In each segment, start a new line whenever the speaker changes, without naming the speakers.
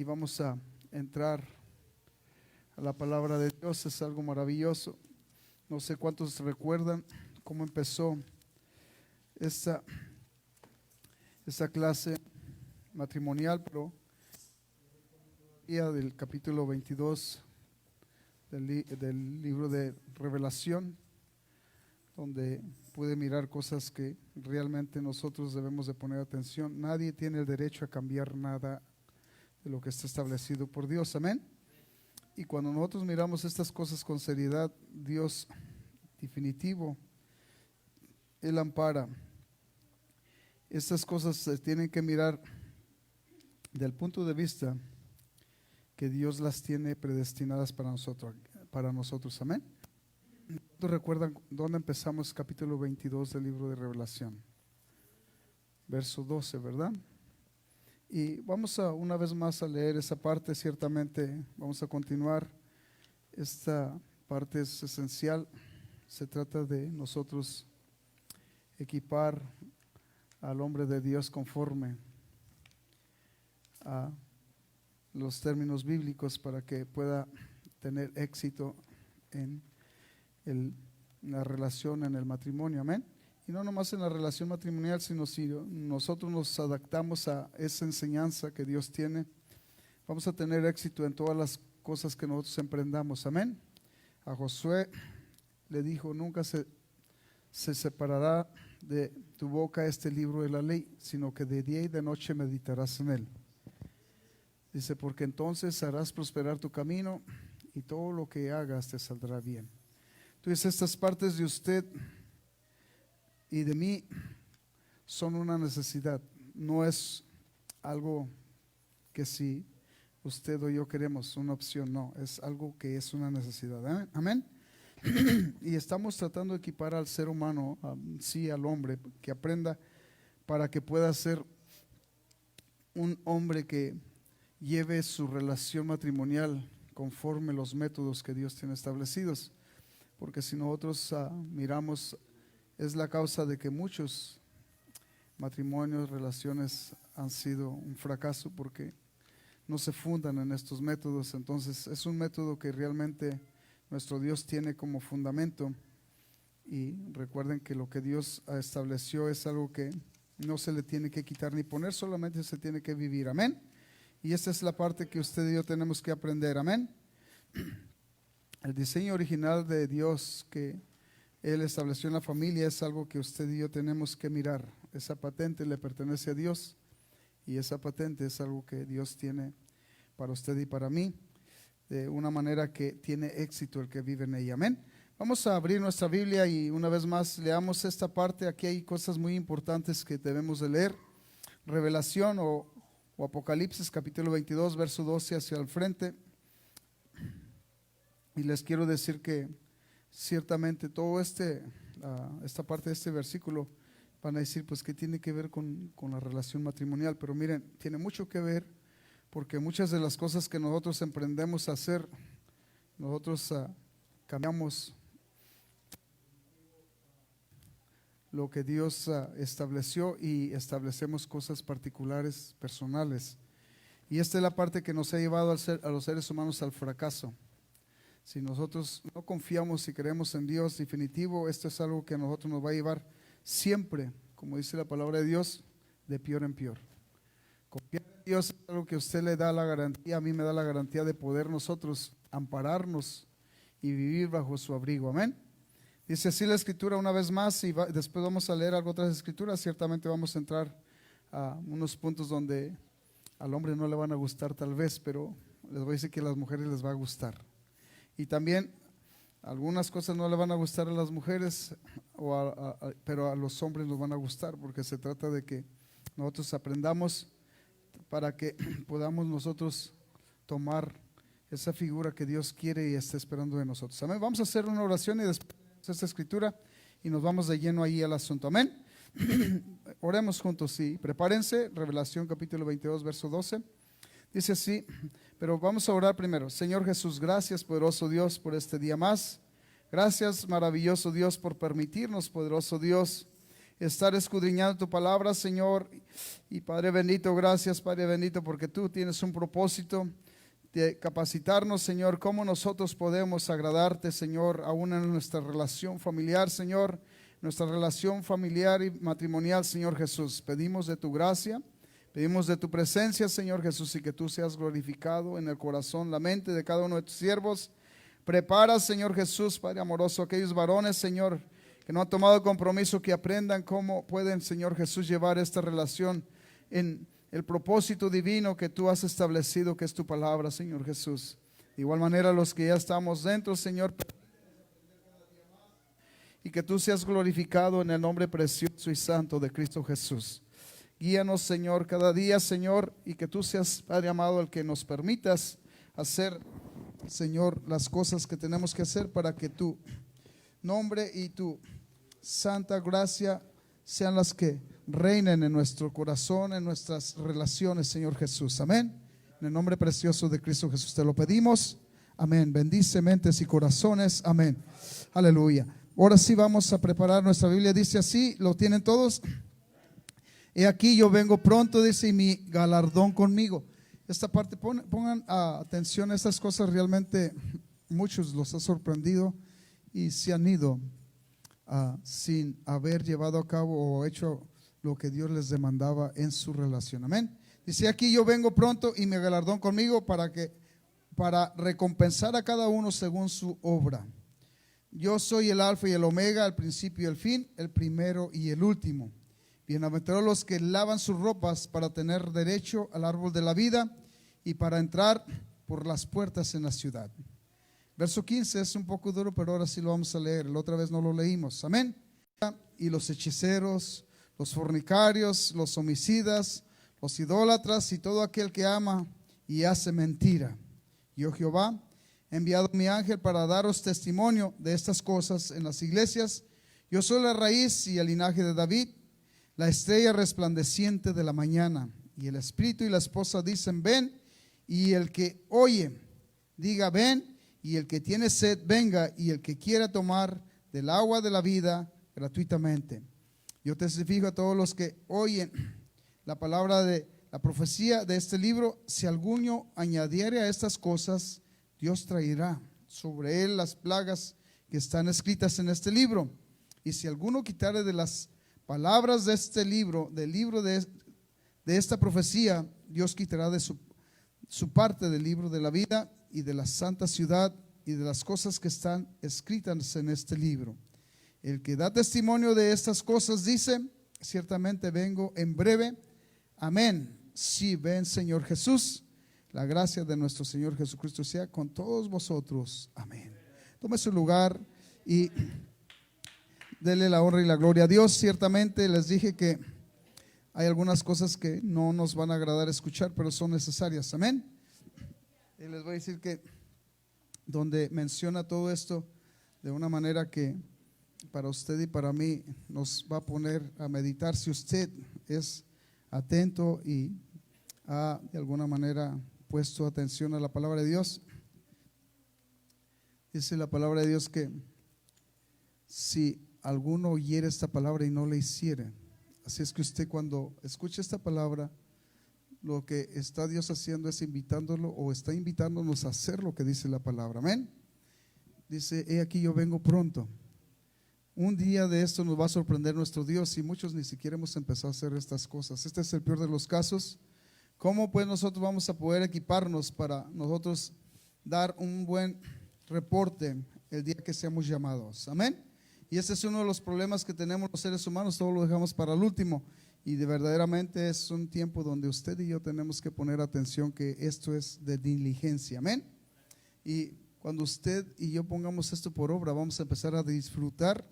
y vamos a entrar a la palabra de Dios. Es algo maravilloso. No sé cuántos recuerdan cómo empezó esta clase matrimonial, pero del capítulo 22 del libro de Revelación, donde pude mirar cosas que realmente nosotros debemos de poner atención. Nadie tiene el derecho a cambiar nada de lo que está establecido por Dios, amén. Y cuando nosotros miramos estas cosas con seriedad, Dios definitivo, Él ampara. Estas cosas se tienen que mirar del punto de vista que Dios las tiene predestinadas para nosotros, amén. ¿Ustedes recuerdan dónde empezamos? Capítulo 22 del libro de Revelación, verso 12, ¿verdad? Y vamos una vez más a leer esa parte. Ciertamente vamos a continuar. Esta parte es esencial. Se trata de nosotros equipar al hombre de Dios conforme a los términos bíblicos para que pueda tener éxito en la relación, en el matrimonio, amén. Y no nomás en la relación matrimonial, sino si nosotros nos adaptamos a esa enseñanza que Dios tiene, vamos a tener éxito en todas las cosas que nosotros emprendamos, amén. A Josué le dijo: nunca se separará de tu boca este libro de la ley, sino que de día y de noche meditarás en él. Dice: porque entonces harás prosperar tu camino y todo lo que hagas te saldrá bien. Entonces estas partes de usted y de mí son una necesidad. No es algo que si usted o yo queremos, una opción, no, es algo que es una necesidad, amén. Y estamos tratando de equipar al ser humano, sí, al hombre, que aprenda para que pueda ser un hombre que lleve su relación matrimonial conforme los métodos que Dios tiene establecidos. Porque si nosotros miramos, es la causa de que muchos matrimonios, relaciones han sido un fracaso, porque no se fundan en estos métodos. Entonces es un método que realmente nuestro Dios tiene como fundamento. Y recuerden que lo que Dios estableció es algo que no se le tiene que quitar ni poner, solamente se tiene que vivir, amén. Y esta es la parte que usted y yo tenemos que aprender, amén. El diseño original de Dios que Él estableció en la familia es algo que usted y yo tenemos que mirar. Esa patente le pertenece a Dios, y esa patente es algo que Dios tiene para usted y para mí, de una manera que tiene éxito el que vive en ella, amén. Vamos a abrir nuestra Biblia y una vez más leamos esta parte. Aquí hay cosas muy importantes que debemos de leer. Revelación o Apocalipsis capítulo 22 verso 12 hacia el frente. Y les quiero decir que ciertamente todo esta parte de este versículo van a decir, pues, ¿qué tiene que ver con la relación matrimonial? Pero miren, tiene mucho que ver, porque muchas de las cosas que nosotros emprendemos a hacer, nosotros cambiamos lo que Dios estableció y establecemos cosas particulares, personales. Y esta es la parte que nos ha llevado a los seres humanos al fracaso. Si nosotros no confiamos y creemos en Dios definitivo, esto es algo que a nosotros nos va a llevar siempre, como dice la palabra de Dios, de peor en peor. Confiar en Dios es algo que usted le da la garantía, a mí me da la garantía de poder nosotros ampararnos y vivir bajo su abrigo, amén. Dice así la escritura una vez más, y después vamos a leer otras escrituras. Ciertamente vamos a entrar a unos puntos donde al hombre no le van a gustar tal vez, pero les voy a decir que a las mujeres les va a gustar. Y también algunas cosas no le van a gustar a las mujeres, pero a los hombres nos van a gustar, porque se trata de que nosotros aprendamos para que podamos nosotros tomar esa figura que Dios quiere y está esperando de nosotros. Amén. Vamos a hacer una oración y después esta escritura y nos vamos de lleno ahí al asunto, amén. Oremos juntos y prepárense. Revelación capítulo 22 verso 12 dice así, pero vamos a orar primero. Señor Jesús, gracias, poderoso Dios, por este día más. Gracias, maravilloso Dios, por permitirnos, poderoso Dios, estar escudriñando tu palabra, Señor. Y Padre bendito, gracias, Padre bendito, porque tú tienes un propósito de capacitarnos, Señor, cómo nosotros podemos agradarte, Señor, aún en nuestra relación familiar, Señor, nuestra relación familiar y matrimonial, Señor Jesús. Pedimos de tu gracia, pedimos de tu presencia, Señor Jesús, y que tú seas glorificado en el corazón, la mente de cada uno de tus siervos. Prepara, Señor Jesús, Padre amoroso, aquellos varones, Señor, que no han tomado compromiso, que aprendan cómo pueden, Señor Jesús, llevar esta relación en el propósito divino que tú has establecido, que es tu palabra, Señor Jesús. De igual manera, los que ya estamos dentro, Señor, y que tú seas glorificado en el nombre precioso y santo de Cristo Jesús. Guíanos, Señor, cada día, Señor, y que tú seas, Padre amado, el que nos permitas hacer, Señor, las cosas que tenemos que hacer para que tu nombre y tu santa gracia sean las que reinen en nuestro corazón, en nuestras relaciones, Señor Jesús. Amén. En el nombre precioso de Cristo Jesús te lo pedimos. Amén. Bendice mentes y corazones. Amén. Aleluya. Ahora sí vamos a preparar nuestra Biblia. Dice así, ¿lo tienen todos? He aquí yo vengo pronto, dice, y mi galardón conmigo. Esta parte, pongan atención a estas cosas. Realmente muchos los ha sorprendido y se han ido sin haber llevado a cabo o hecho lo que Dios les demandaba en su relación. Amén. Dice aquí, yo vengo pronto y mi galardón conmigo para recompensar a cada uno según su obra. Yo soy el alfa y el omega, el principio y el fin, el primero y el último. Bienaventurados los que lavan sus ropas para tener derecho al árbol de la vida y para entrar por las puertas en la ciudad. Verso 15 es un poco duro, pero ahora sí lo vamos a leer. La otra vez no lo leímos. Amén. Y los hechiceros, los fornicarios, los homicidas, los idólatras y todo aquel que ama y hace mentira. Yo, Jehová, he enviado mi ángel para daros testimonio de estas cosas en las iglesias. Yo soy la raíz y el linaje de David, la estrella resplandeciente de la mañana. Y el espíritu y la esposa dicen, ven. Y el que oye, diga, ven. Y el que tiene sed, venga. Y el que quiera tomar del agua de la vida, gratuitamente. Yo testifico a todos los que oyen la palabra de la profecía de este libro, si alguno añadiere a estas cosas, Dios traerá sobre él las plagas que están escritas en este libro. Y si alguno quitare de las palabras de este libro, del libro de esta profecía, Dios quitará de su parte del libro de la vida y de la santa ciudad y de las cosas que están escritas en este libro. El que da testimonio de estas cosas dice, ciertamente vengo en breve. Amén. Sí, ven, Señor Jesús. La gracia de nuestro Señor Jesucristo sea con todos vosotros. Amén. Tome su lugar y dele la honra y la gloria a Dios. Ciertamente les dije que hay algunas cosas que no nos van a agradar escuchar, pero son necesarias. Amén. Y les voy a decir que donde menciona todo esto de una manera que para usted y para mí nos va a poner a meditar, si usted es atento y ha de alguna manera puesto atención a la palabra de Dios. Dice la palabra de Dios que si alguno oyera esta palabra y no la hiciera, así es que usted cuando escuche esta palabra, lo que está Dios haciendo es invitándolo o está invitándonos a hacer lo que dice la palabra. Amén. Dice, he aquí yo vengo pronto. Un día de esto nos va a sorprender nuestro Dios y muchos ni siquiera hemos empezado a hacer estas cosas. Este es el peor de los casos. ¿Cómo pues nosotros vamos a poder equiparnos para nosotros dar un buen reporte el día que seamos llamados? Amén. Y ese es uno de los problemas que tenemos los seres humanos, todo lo dejamos para el último. Y de verdaderamente es un tiempo donde usted y yo tenemos que poner atención que esto es de diligencia. Amén. Y cuando usted y yo pongamos esto por obra, vamos a empezar a disfrutar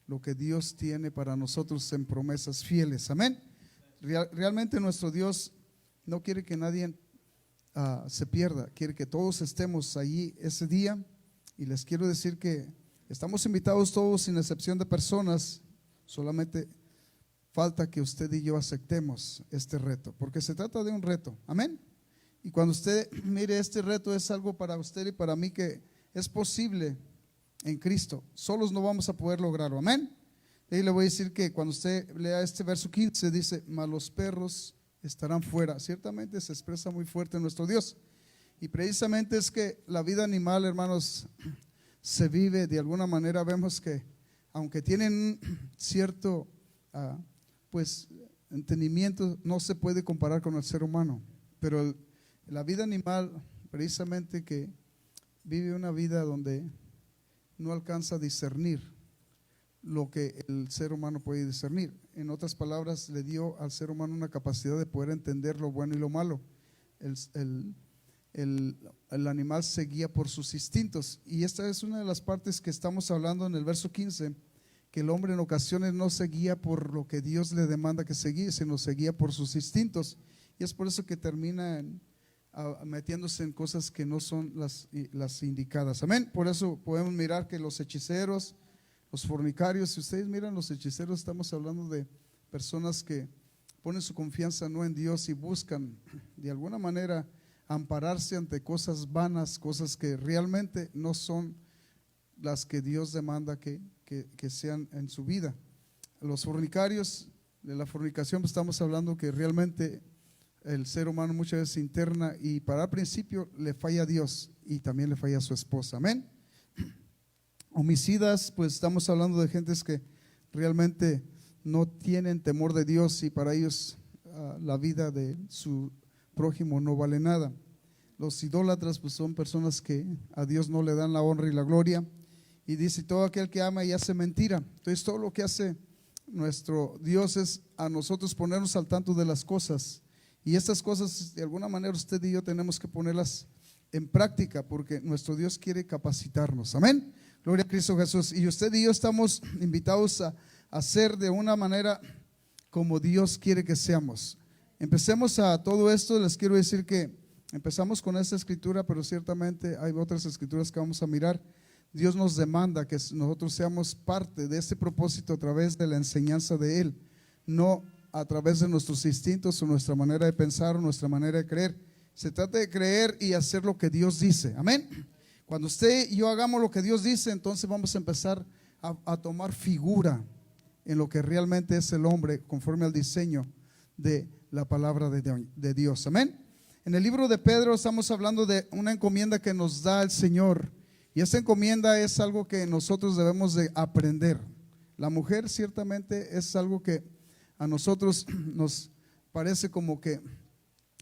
lo que Dios tiene para nosotros en promesas fieles. Amén. Realmente nuestro Dios no quiere que nadie se pierda, quiere que todos estemos allí ese día. Y les quiero decir que estamos invitados todos sin excepción de personas, solamente falta que usted y yo aceptemos este reto, porque se trata de un reto. Amén. Y cuando usted mire este reto, es algo para usted y para mí que es posible en Cristo. Solos no vamos a poder lograrlo. Amén. Y le voy a decir que cuando usted lea este verso 15 dice, mas los perros estarán fuera. Ciertamente se expresa muy fuerte nuestro Dios. Y precisamente es que la vida animal, hermanos, se vive de alguna manera. Vemos que aunque tienen cierto pues entendimiento, no se puede comparar con el ser humano. Pero la vida animal precisamente que vive una vida donde no alcanza a discernir lo que el ser humano puede discernir. En otras palabras, le dio al ser humano una capacidad de poder entender lo bueno y lo malo. El animal se guía por sus instintos, y esta es una de las partes que estamos hablando en el verso 15, que el hombre en ocasiones no se guía por lo que Dios le demanda que se guíe, sino se guía por sus instintos, y es por eso que termina metiéndose en cosas que no son las indicadas. Amén. Por eso podemos mirar que los hechiceros, los fornicarios, si ustedes miran los hechiceros, estamos hablando de personas que ponen su confianza no en Dios y buscan de alguna manera ampararse ante cosas vanas, cosas que realmente no son las que Dios demanda que sean en su vida. Los fornicarios, de la fornicación estamos hablando que realmente el ser humano muchas veces interna, y para el principio le falla a Dios y también le falla a su esposa. Amén. Homicidas, pues estamos hablando de gentes que realmente no tienen temor de Dios, y para ellos la vida de su prójimo no vale nada. Los idólatras, pues son personas que a Dios no le dan la honra y la gloria, y dice, todo aquel que ama y hace mentira. Entonces todo lo que hace nuestro Dios es a nosotros ponernos al tanto de las cosas, y estas cosas de alguna manera usted y yo tenemos que ponerlas en práctica, porque nuestro Dios quiere capacitarnos. Amén. Gloria a Cristo Jesús. Y usted y yo estamos invitados a hacer de una manera como Dios quiere que seamos. Empecemos a todo esto. Les quiero decir que empezamos con esta escritura, pero ciertamente hay otras escrituras que vamos a mirar. Dios nos demanda que nosotros seamos parte de este propósito a través de la enseñanza de Él, no a través de nuestros instintos o nuestra manera de pensar o nuestra manera de creer. Se trata de creer y hacer lo que Dios dice. Amén. Cuando usted y yo hagamos lo que Dios dice, entonces vamos a empezar a tomar figura en lo que realmente es el hombre, conforme al diseño de la palabra de Dios. Amén. En el libro de Pedro estamos hablando de una encomienda que nos da el Señor, y esa encomienda es algo que nosotros debemos de aprender. La mujer ciertamente es algo que a nosotros nos parece como que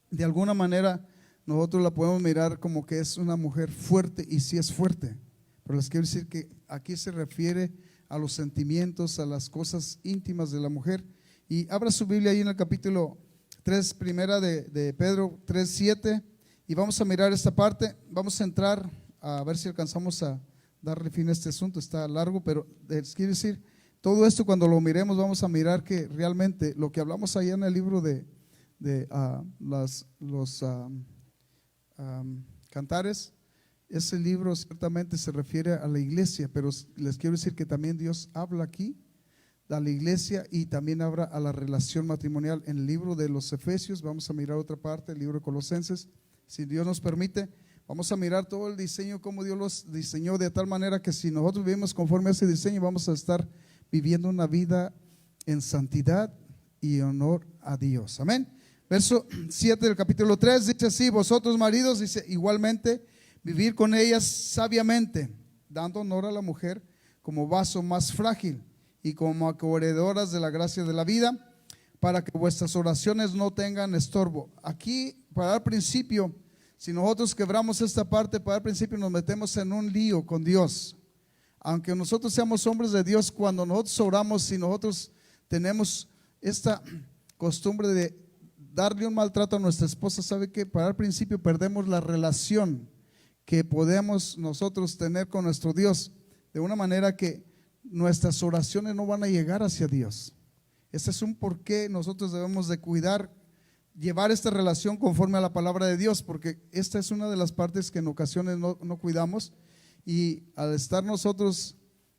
de alguna manera nosotros la podemos mirar como que es una mujer fuerte, y sí es fuerte, pero les quiero decir que aquí se refiere a los sentimientos, a las cosas íntimas de la mujer. Y abra su Biblia ahí en el capítulo 3, primera de Pedro 3:7, y vamos a mirar esta parte. Vamos a entrar a ver si alcanzamos a darle fin a este asunto. Está largo, pero les quiero decir, todo esto cuando lo miremos vamos a mirar que realmente lo que hablamos allá en el libro de los Cantares, ese libro ciertamente se refiere a la iglesia, pero les quiero decir que también Dios habla aquí a la iglesia y también habla a la relación matrimonial. En el libro de los Efesios vamos a mirar otra parte, el libro de Colosenses, si Dios nos permite, vamos a mirar todo el diseño, cómo Dios los diseñó de tal manera que si nosotros vivimos conforme a ese diseño, vamos a estar viviendo una vida en santidad y honor a Dios. Amén. Verso 7 del capítulo 3 dice así: vosotros maridos, dice, igualmente vivir con ellas sabiamente, dando honor a la mujer como vaso más frágil y como acogederoras de la gracia de la vida, para que vuestras oraciones no tengan estorbo. Aquí, para dar principio, si nosotros quebramos esta parte, para dar principio nos metemos en un lío con Dios. Aunque nosotros seamos hombres de Dios, cuando nosotros oramos, si nosotros tenemos esta costumbre de darle un maltrato a nuestra esposa, ¿sabe qué? Para el principio perdemos la relación que podemos nosotros tener con nuestro Dios, de una manera que nuestras oraciones no van a llegar hacia Dios. Ese es un porqué nosotros debemos de cuidar, llevar esta relación conforme a la palabra de Dios, porque esta es una de las partes que en ocasiones no cuidamos, y al estar nosotros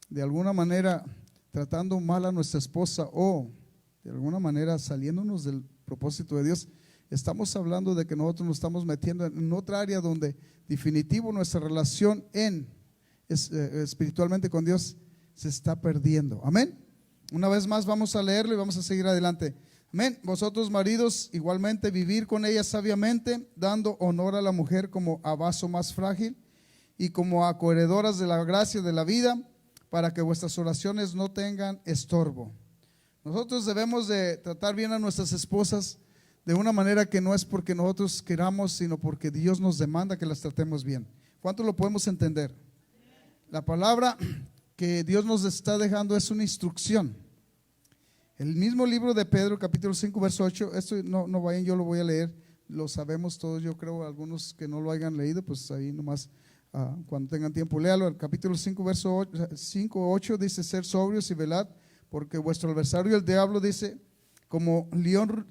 de alguna manera tratando mal a nuestra esposa o de alguna manera saliéndonos del propósito de Dios, estamos hablando de que nosotros nos estamos metiendo en otra área donde definitivo nuestra relación espiritualmente con Dios se está perdiendo. Amén. Una vez más vamos a leerlo y vamos a seguir adelante. Amén. Vosotros maridos igualmente vivir con ella sabiamente, dando honor a la mujer como a vaso más frágil y como a coheredoras de la gracia de la vida, para que vuestras oraciones no tengan estorbo. Nosotros debemos de tratar bien a nuestras esposas de una manera que no es porque nosotros queramos, sino porque Dios nos demanda que las tratemos bien. ¿Cuánto lo podemos entender? La palabra que Dios nos está dejando es una instrucción. El mismo libro de Pedro, capítulo 5, verso 8, esto no vayan, yo lo voy a leer, lo sabemos todos, yo creo, algunos que no lo hayan leído, pues ahí nomás cuando tengan tiempo, léalo. El capítulo 5, verso 8 dice: ser sobrios y velad, porque vuestro adversario el diablo, dice, como león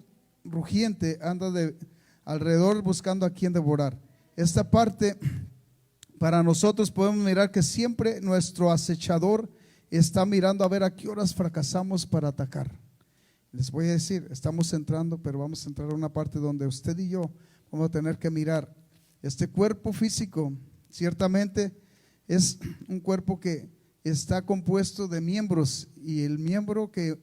rugiente anda alrededor buscando a quien devorar. Esta parte para nosotros podemos mirar que siempre nuestro acechador está mirando a ver a qué horas fracasamos para atacar. Les voy a decir, estamos entrando, pero vamos a entrar a una parte donde usted y yo vamos a tener que mirar. Este cuerpo físico ciertamente es un cuerpo que está compuesto de miembros, y el miembro que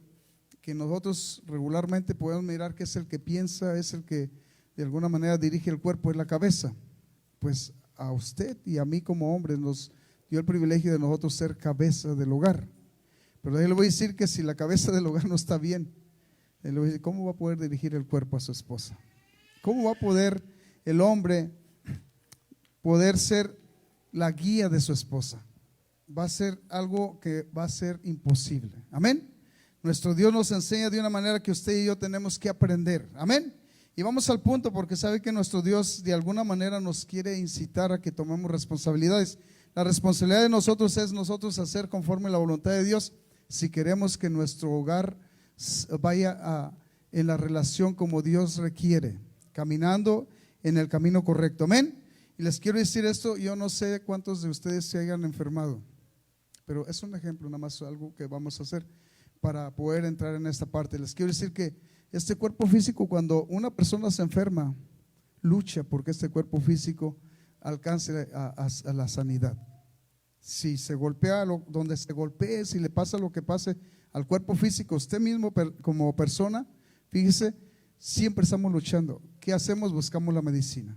nosotros regularmente podemos mirar que es el que piensa, es el que de alguna manera dirige el cuerpo, es la cabeza. Pues a usted y a mí como hombres nos dio el privilegio de nosotros ser cabeza del hogar. Pero yo le voy a decir que si la cabeza del hogar no está bien, le voy a decir, ¿cómo va a poder dirigir el cuerpo a su esposa? ¿Cómo va a poder el hombre poder ser la guía de su esposa? Va a ser algo que va a ser imposible. Amén. Nuestro Dios nos enseña de una manera que usted y yo tenemos que aprender. Amén. Y vamos al punto, porque sabe que nuestro Dios de alguna manera nos quiere incitar a que tomemos responsabilidades. La responsabilidad de nosotros es nosotros hacer conforme la voluntad de Dios, si queremos que nuestro hogar vaya en la relación como Dios requiere, caminando en el camino correcto. Amén. Y les quiero decir esto, yo no sé cuántos de ustedes se hayan enfermado, pero es un ejemplo, nada más algo que vamos a hacer para poder entrar en esta parte. Les quiero decir que este cuerpo físico, cuando una persona se enferma, lucha porque este cuerpo físico alcance a la sanidad. Si se golpea donde se golpee, si le pasa lo que pase al cuerpo físico, usted mismo como persona, fíjese, siempre estamos luchando. ¿Qué hacemos? Buscamos la medicina.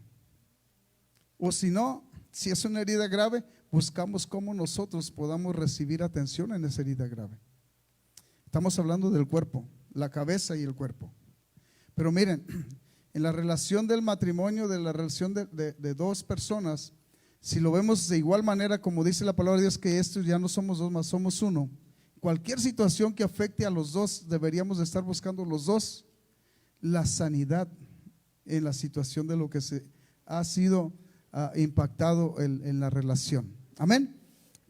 O si no, si es una herida grave, buscamos cómo nosotros podamos recibir atención en esa herida grave. Estamos hablando del cuerpo, la cabeza y el cuerpo. Pero miren, en la relación del matrimonio, de la relación de dos personas, si lo vemos de igual manera como dice la palabra de Dios, que estos ya no somos dos, más somos uno. Cualquier situación que afecte a los dos, deberíamos de estar buscando los dos la sanidad en la situación de lo que se ha sido impactado en la relación. Amén.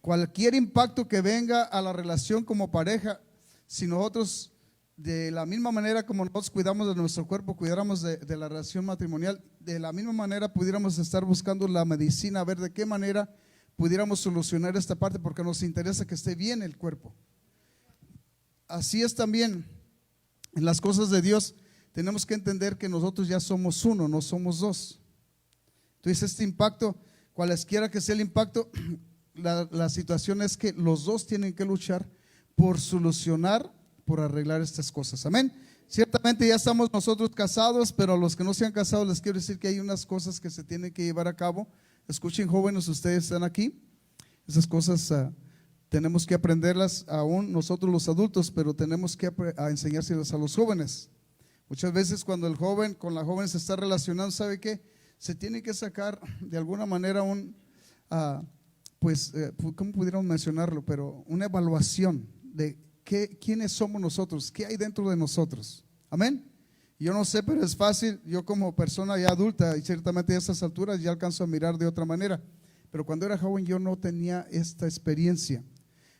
Cualquier impacto que venga a la relación como pareja, si nosotros de la misma manera como nosotros cuidamos de nuestro cuerpo, cuidáramos de la relación matrimonial, de la misma manera pudiéramos estar buscando la medicina, a ver de qué manera pudiéramos solucionar esta parte, porque nos interesa que esté bien el cuerpo. Así es también en las cosas de Dios. Tenemos que entender que nosotros ya somos uno, no somos dos. Entonces este impacto, cualesquiera que sea el impacto, la situación es que los dos tienen que luchar por solucionar, por arreglar estas cosas. Amén. Ciertamente ya estamos nosotros casados, pero a los que no se han casado les quiero decir que hay unas cosas que se tienen que llevar a cabo. Escuchen, jóvenes, ustedes están aquí. Esas cosas tenemos que aprenderlas aún nosotros los adultos, pero tenemos que enseñárselas a los jóvenes. Muchas veces cuando el joven con la joven se está relacionando, ¿sabe qué? Se tiene que sacar de alguna manera ¿cómo pudiéramos mencionarlo? Pero una evaluación de quiénes somos nosotros, qué hay dentro de nosotros. Amén. Yo no sé, pero es fácil. Yo como persona ya adulta, y ciertamente a estas alturas ya alcanzo a mirar de otra manera, pero cuando era joven yo no tenía esta experiencia.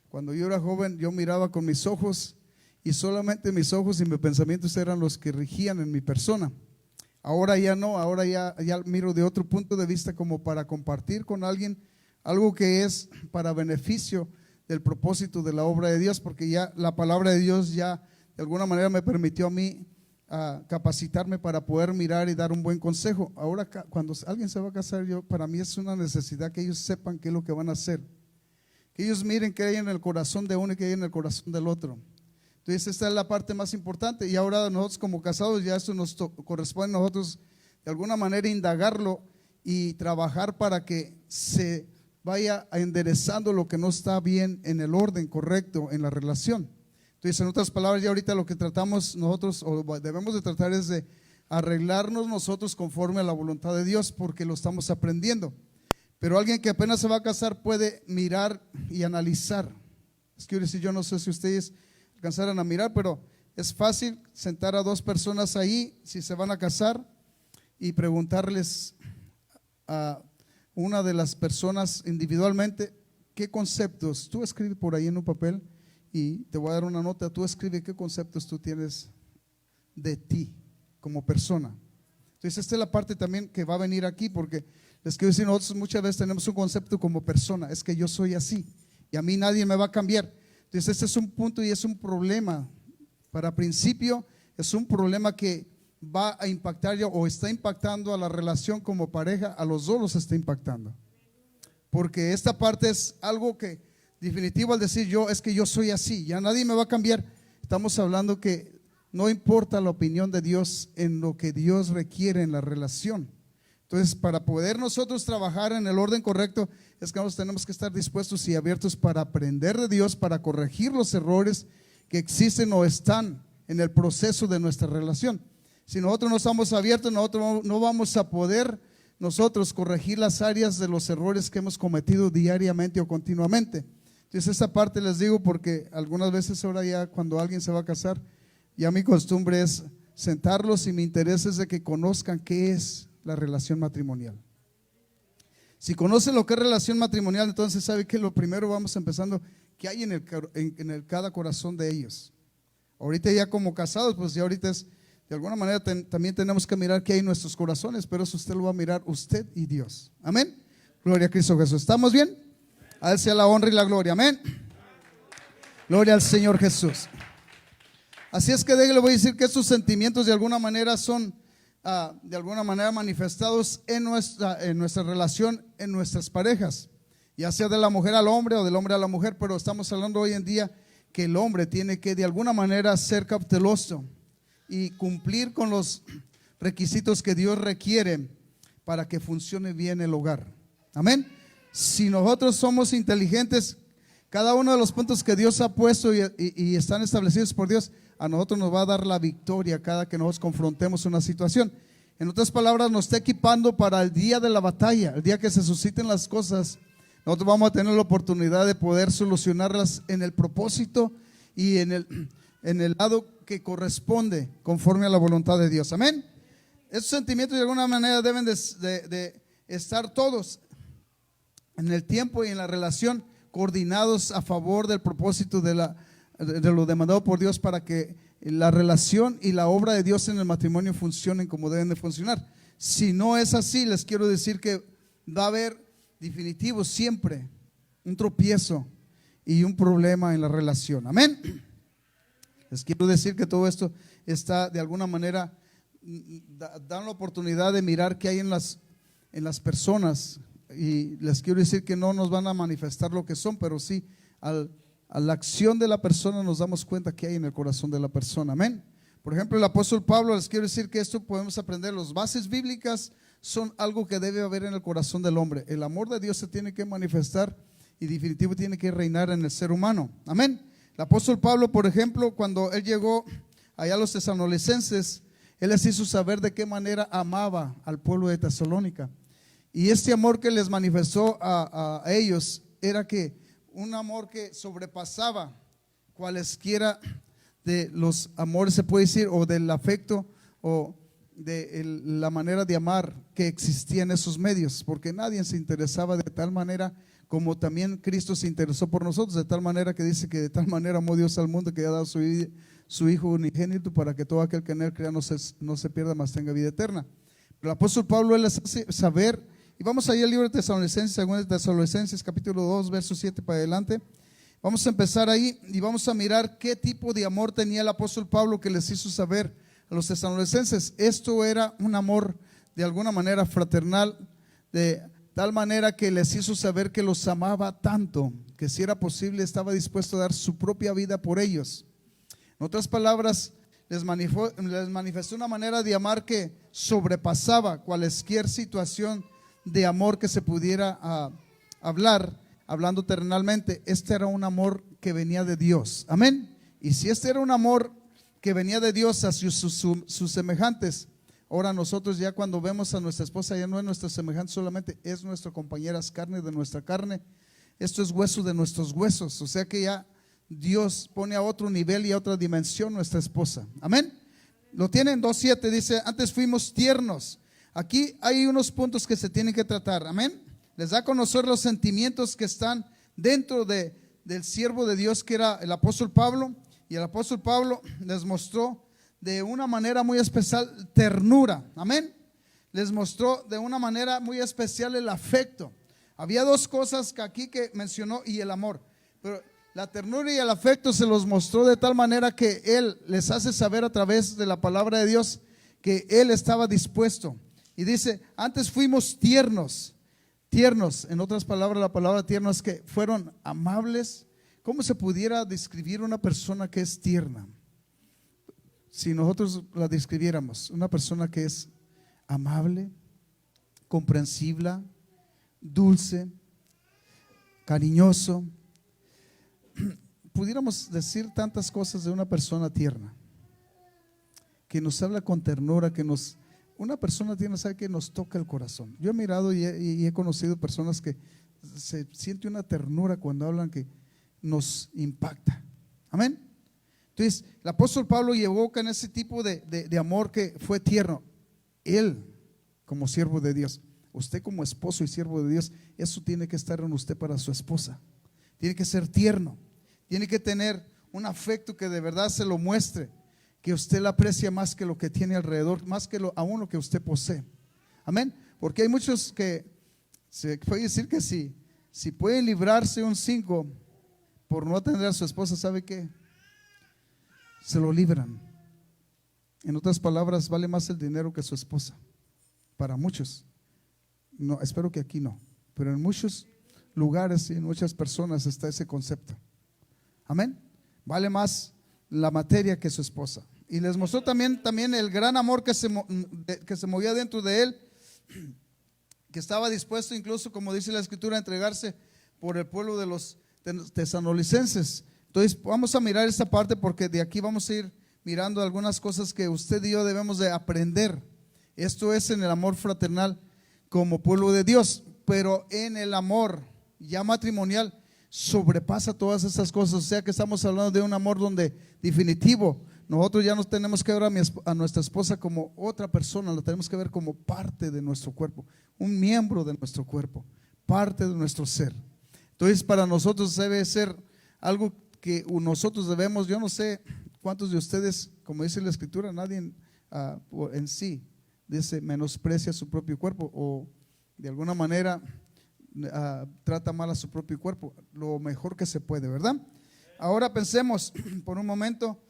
Cuando yo era joven yo miraba con mis ojos, y solamente mis ojos y mis pensamientos eran los que regían en mi persona. Ahora ya no, ahora ya miro de otro punto de vista, como para compartir con alguien algo que es para beneficio del propósito de la obra de Dios, porque ya la palabra de Dios ya de alguna manera me permitió a mí capacitarme para poder mirar y dar un buen consejo. Ahora cuando alguien se va a casar, para mí es una necesidad que ellos sepan qué es lo que van a hacer, que ellos miren qué hay en el corazón de uno y qué hay en el corazón del otro. Entonces esta es la parte más importante, y ahora nosotros como casados ya esto nos corresponde a nosotros de alguna manera indagarlo y trabajar para que se vaya enderezando lo que no está bien en el orden correcto en la relación. Entonces, en otras palabras, ya ahorita lo que tratamos nosotros o debemos de tratar es de arreglarnos nosotros conforme a la voluntad de Dios, porque lo estamos aprendiendo. Pero alguien que apenas se va a casar puede mirar y analizar. Es que yo no sé si ustedes alcanzaran a mirar, pero es fácil sentar a dos personas ahí si se van a casar y preguntarles a una de las personas individualmente qué conceptos. Tú escribe por ahí en un papel y te voy a dar una nota. Tú escribe qué conceptos tú tienes de ti como persona. Entonces esta es la parte también que va a venir aquí, porque les quiero decir, nosotros muchas veces tenemos un concepto como persona, es que yo soy así y a mí nadie me va a cambiar. Entonces este es un punto y es un problema. Para principio es un problema que va a impactar o está impactando a la relación como pareja, a los dos los está impactando, porque esta parte es algo que definitivo al decir yo, es que yo soy así, ya nadie me va a cambiar. Estamos hablando que no importa la opinión de Dios en lo que Dios requiere en la relación. Entonces, para poder nosotros trabajar en el orden correcto, es que nosotros tenemos que estar dispuestos y abiertos para aprender de Dios, para corregir los errores que existen o están en el proceso de nuestra relación. Si nosotros no estamos abiertos, nosotros no vamos a poder nosotros corregir las áreas de los errores que hemos cometido diariamente o continuamente. Entonces esta parte les digo porque algunas veces ahora ya cuando alguien se va a casar, ya mi costumbre es sentarlos y mi interés es de que conozcan qué es la relación matrimonial. Si conocen lo que es relación matrimonial, entonces sabe que lo primero vamos empezando, ¿qué hay en cada corazón de ellos? Ahorita ya como casados, pues ya ahorita es, de alguna manera también tenemos que mirar qué hay en nuestros corazones, pero eso usted lo va a mirar usted y Dios. Amén. Gloria a Cristo Jesús. ¿Estamos bien? A Él sea la honra y la gloria. Amén. Gloria al Señor Jesús. Así es que le voy a decir que estos sentimientos de alguna manera son de alguna manera manifestados en nuestra relación, en nuestras parejas, ya sea de la mujer al hombre o del hombre a la mujer, pero estamos hablando hoy en día que el hombre tiene que de alguna manera ser cauteloso y cumplir con los requisitos que Dios requiere para que funcione bien el hogar. Amén. Si nosotros somos inteligentes, cada uno de los puntos que Dios ha puesto y están establecidos por Dios, a nosotros nos va a dar la victoria cada que nos confrontemos una situación. En otras palabras, nos está equipando para el día de la batalla, el día que se susciten las cosas. Nosotros vamos a tener la oportunidad de poder solucionarlas en el propósito y en el lado que corresponde conforme a la voluntad de Dios. Amén. Esos sentimientos de alguna manera deben de estar todos en el tiempo y en la relación coordinados a favor del propósito de lo demandado por Dios, para que la relación y la obra de Dios en el matrimonio funcionen como deben de funcionar. Si no es así, les quiero decir que va a haber definitivo siempre un tropiezo y un problema en la relación. Amén. Les quiero decir que todo esto está de alguna manera dan la oportunidad de mirar qué hay en las personas, y les quiero decir que no nos van a manifestar lo que son, pero sí a la acción de la persona nos damos cuenta qué hay en el corazón de la persona. Amén. Por ejemplo, el apóstol Pablo, les quiero decir que esto podemos aprender, las bases bíblicas son algo que debe haber en el corazón del hombre. El amor de Dios se tiene que manifestar y definitivo tiene que reinar en el ser humano. Amén. El apóstol Pablo, por ejemplo, cuando él llegó allá a los tesalonicenses, él les hizo saber de qué manera amaba al pueblo de Tesalónica. Y este amor que les manifestó a ellos era que un amor que sobrepasaba cualesquiera de los amores, se puede decir, o del afecto o de la manera de amar que existía en esos medios, porque nadie se interesaba de tal manera como también Cristo se interesó por nosotros, de tal manera que dice que de tal manera amó Dios al mundo que ha dado su Hijo unigénito para que todo aquel que en él crea no se pierda, mas tenga vida eterna. Pero el apóstol Pablo él les hace saber, y vamos ahí al libro de Tesalonicenses, según Tesalonicenses capítulo 2 verso 7 para adelante. Vamos a empezar ahí y vamos a mirar qué tipo de amor tenía el apóstol Pablo que les hizo saber a los tesalonicenses. Esto era un amor de alguna manera fraternal, de tal manera que les hizo saber que los amaba tanto, que si era posible estaba dispuesto a dar su propia vida por ellos. En otras palabras, les manifestó una manera de amar que sobrepasaba cualquier situación de amor que se pudiera hablar, hablando terrenalmente. Este era un amor que venía de Dios. Amén. Y si este era un amor que venía de Dios hacia sus semejantes, ahora nosotros ya cuando vemos a nuestra esposa, ya no es nuestra semejante solamente, es nuestra compañera, es carne de nuestra carne, esto es hueso de nuestros huesos. O sea que ya Dios pone a otro nivel y a otra dimensión nuestra esposa. Amén. Lo tienen 2:7, dice, antes fuimos tiernos. Aquí hay unos puntos que se tienen que tratar. Amén. Les da a conocer los sentimientos que están dentro del siervo de Dios, que era el apóstol Pablo. Y el apóstol Pablo les mostró de una manera muy especial ternura. Amén. Les mostró de una manera muy especial el afecto. Había dos cosas que aquí que mencionó, y el amor, pero la ternura y el afecto se los mostró de tal manera que Él les hace saber a través de la palabra de Dios que Él estaba dispuesto. Y dice, antes fuimos tiernos. Tiernos, en otras palabras, la palabra tierno es que fueron amables. ¿Cómo se pudiera describir una persona que es tierna? Si nosotros la describiéramos, una persona que es amable, comprensible, dulce, cariñoso. Pudiéramos decir tantas cosas de una persona tierna, que nos habla con ternura, una persona tierna sabe que nos toca el corazón. Yo he mirado y he conocido personas que se siente una ternura cuando hablan que nos impacta. Amén. Entonces, el apóstol Pablo llevó en ese tipo de amor que fue tierno. Él, como siervo de Dios, usted como esposo y siervo de Dios, eso tiene que estar en usted para su esposa. Tiene que ser tierno, tiene que tener un afecto que de verdad se lo muestre, que usted la aprecia más que lo que tiene alrededor, más que aún lo que usted posee. Amén. Porque hay muchos que se puede decir que si pueden librarse un 5 por no atender a su esposa, ¿sabe qué? Se lo libran. En otras palabras, vale más el dinero que su esposa. Para muchos. No, espero que aquí no, pero en muchos lugares y en muchas personas está ese concepto. Amén. Vale más la materia que su esposa. Y les mostró también el gran amor que se movía dentro de él, que estaba dispuesto incluso, como dice la escritura, a entregarse por el pueblo de los tesalonicenses. Entonces vamos a mirar esta parte, porque de aquí vamos a ir mirando algunas cosas que usted y yo debemos de aprender. Esto es en el amor fraternal como pueblo de Dios, pero en el amor ya matrimonial sobrepasa todas esas cosas. O sea que estamos hablando de un amor donde definitivo nosotros ya no tenemos que ver a nuestra esposa como otra persona, la tenemos que ver como parte de nuestro cuerpo, un miembro de nuestro cuerpo, parte de nuestro ser. Entonces para nosotros debe ser algo que nosotros debemos. Yo no sé cuántos de ustedes, como dice la escritura, nadie en sí dice menosprecia su propio cuerpo o de alguna manera trata mal a su propio cuerpo, lo mejor que se puede, ¿verdad? Ahora pensemos por un momento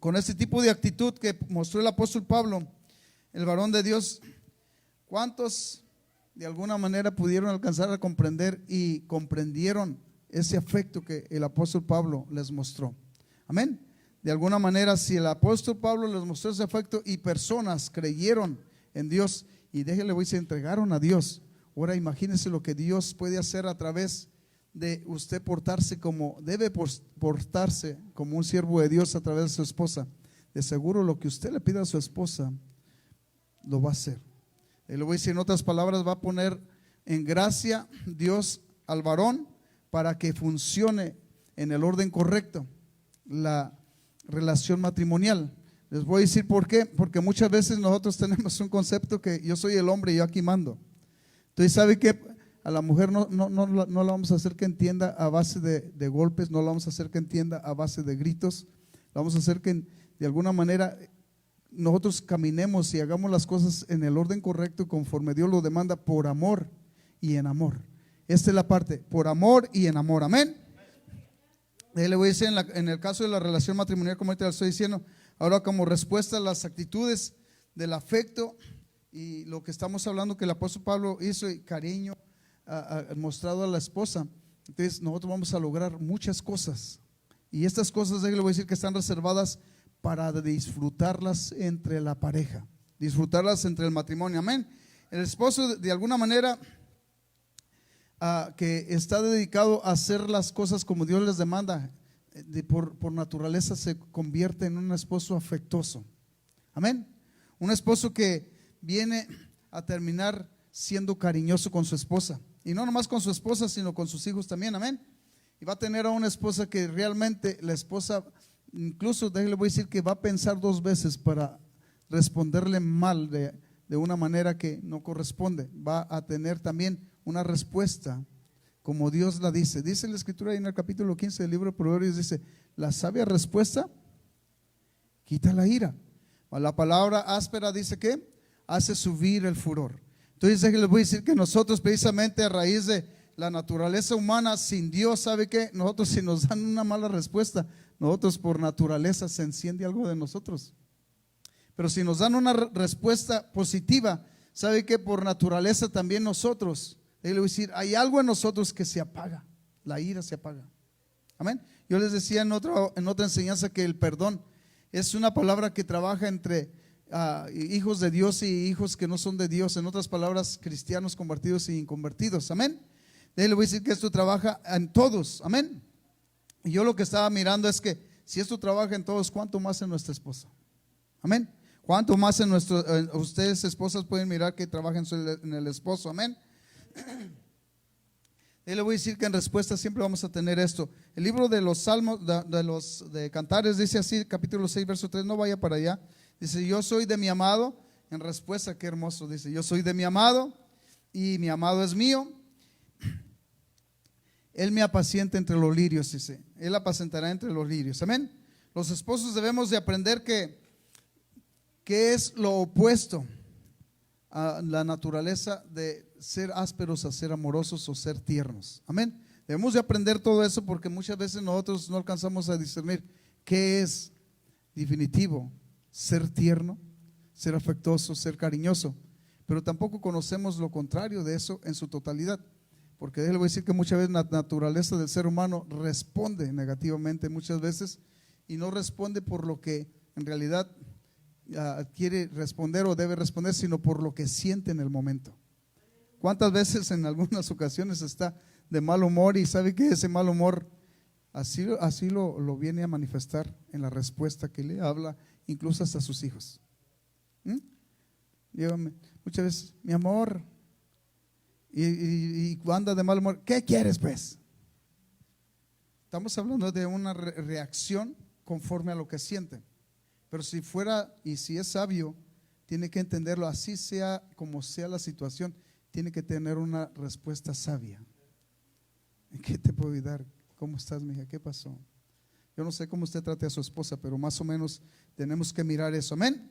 con este tipo de actitud que mostró el apóstol Pablo, el varón de Dios. ¿Cuántos de alguna manera pudieron alcanzar a comprender y comprendieron ese afecto que el apóstol Pablo les mostró? Amén. De alguna manera, si el apóstol Pablo les mostró ese afecto y personas creyeron en Dios y se entregaron a Dios, ahora imagínense lo que Dios puede hacer a través de usted debe portarse como un siervo de Dios a través de su esposa. De seguro lo que usted le pida a su esposa lo va a hacer. Le voy a decir en otras palabras, va a poner en gracia Dios al varón para que funcione en el orden correcto la relación matrimonial. Les voy a decir por qué. Porque muchas veces nosotros tenemos un concepto que yo soy el hombre y yo aquí mando. Entonces, ¿sabe qué? A la mujer no la vamos a hacer que entienda a base de golpes, no la vamos a hacer que entienda a base de gritos. La vamos a hacer que de alguna manera nosotros caminemos y hagamos las cosas en el orden correcto conforme Dios lo demanda, por amor y en amor. Esta es la parte, por amor y en amor. Amén. Le voy a decir en el caso de la relación matrimonial, como ahorita lo estoy diciendo, ahora como respuesta a las actitudes del afecto y lo que estamos hablando que el apóstol Pablo hizo, y cariño mostrado a la esposa. Entonces nosotros vamos a lograr muchas cosas Y estas cosas, le voy a decir que están reservadas para disfrutarlas entre la pareja, disfrutarlas entre el matrimonio, amén. El esposo de alguna manera que está dedicado a hacer las cosas como Dios les demanda, por naturaleza se convierte en un esposo afectuoso, amén. Un esposo que viene a terminar siendo cariñoso con su esposa, y no nomás con su esposa, sino con sus hijos también, amén. Y va a tener a una esposa que realmente la esposa, incluso le voy a decir que va a pensar 2 veces para responderle mal de una manera que no corresponde. Va a tener también una respuesta como Dios la dice. Dice la escritura ahí en el capítulo 15 del libro de Proverbios, dice: la sabia respuesta quita la ira. La palabra áspera dice que hace subir el furor. Entonces les voy a decir que nosotros, precisamente a raíz de la naturaleza humana, sin Dios, ¿sabe qué? Nosotros, si nos dan una mala respuesta, nosotros por naturaleza se enciende algo de nosotros. Pero si nos dan una respuesta positiva, ¿sabe qué? Por naturaleza también nosotros, le voy a decir, hay algo en nosotros que se apaga, la ira se apaga. Amén. Yo les decía en otra enseñanza que el perdón es una palabra que trabaja entre hijos de Dios y hijos que no son de Dios. En otras palabras, cristianos convertidos y inconvertidos. Amén. Le voy a decir que esto trabaja en todos, amén. Y yo lo que estaba mirando es que si esto trabaja en todos, ¿cuánto más en nuestra esposa? Amén. ¿Cuánto más en ustedes esposas pueden mirar que trabajen en el esposo? Amén. Y le voy a decir que en respuesta siempre vamos a tener esto. El libro de los Salmos, de Cantares, dice así, capítulo 6, verso 3, no vaya para allá. Dice: yo soy de mi amado. En respuesta, qué hermoso, dice: yo soy de mi amado y mi amado es mío. Él me apacienta entre los lirios, dice. Él apacentará entre los lirios, amén. Los esposos debemos de aprender que es lo opuesto a la naturaleza de ser ásperos a ser amorosos o ser tiernos, amén. Debemos de aprender todo eso, porque muchas veces nosotros no alcanzamos a discernir qué es definitivo ser tierno, ser afectuoso, ser cariñoso, pero tampoco conocemos lo contrario de eso en su totalidad. Porque le voy a decir que muchas veces la naturaleza del ser humano responde negativamente muchas veces, y no responde por lo que en realidad quiere responder o debe responder, sino por lo que siente en el momento. ¿Cuántas veces en algunas ocasiones está de mal humor y sabe que ese mal humor así lo viene a manifestar en la respuesta que le habla, incluso hasta a sus hijos? Dígame, muchas veces: mi amor. Y anda de mal humor, ¿qué quieres pues? Estamos hablando de una reacción conforme a lo que siente. Pero si fuera, y si es sabio, tiene que entenderlo, así sea como sea la situación, tiene que tener una respuesta sabia. ¿Qué te puedo ayudar? ¿Cómo estás, mija? ¿Qué pasó? Yo no sé cómo usted trate a su esposa, pero más o menos tenemos que mirar eso, amén.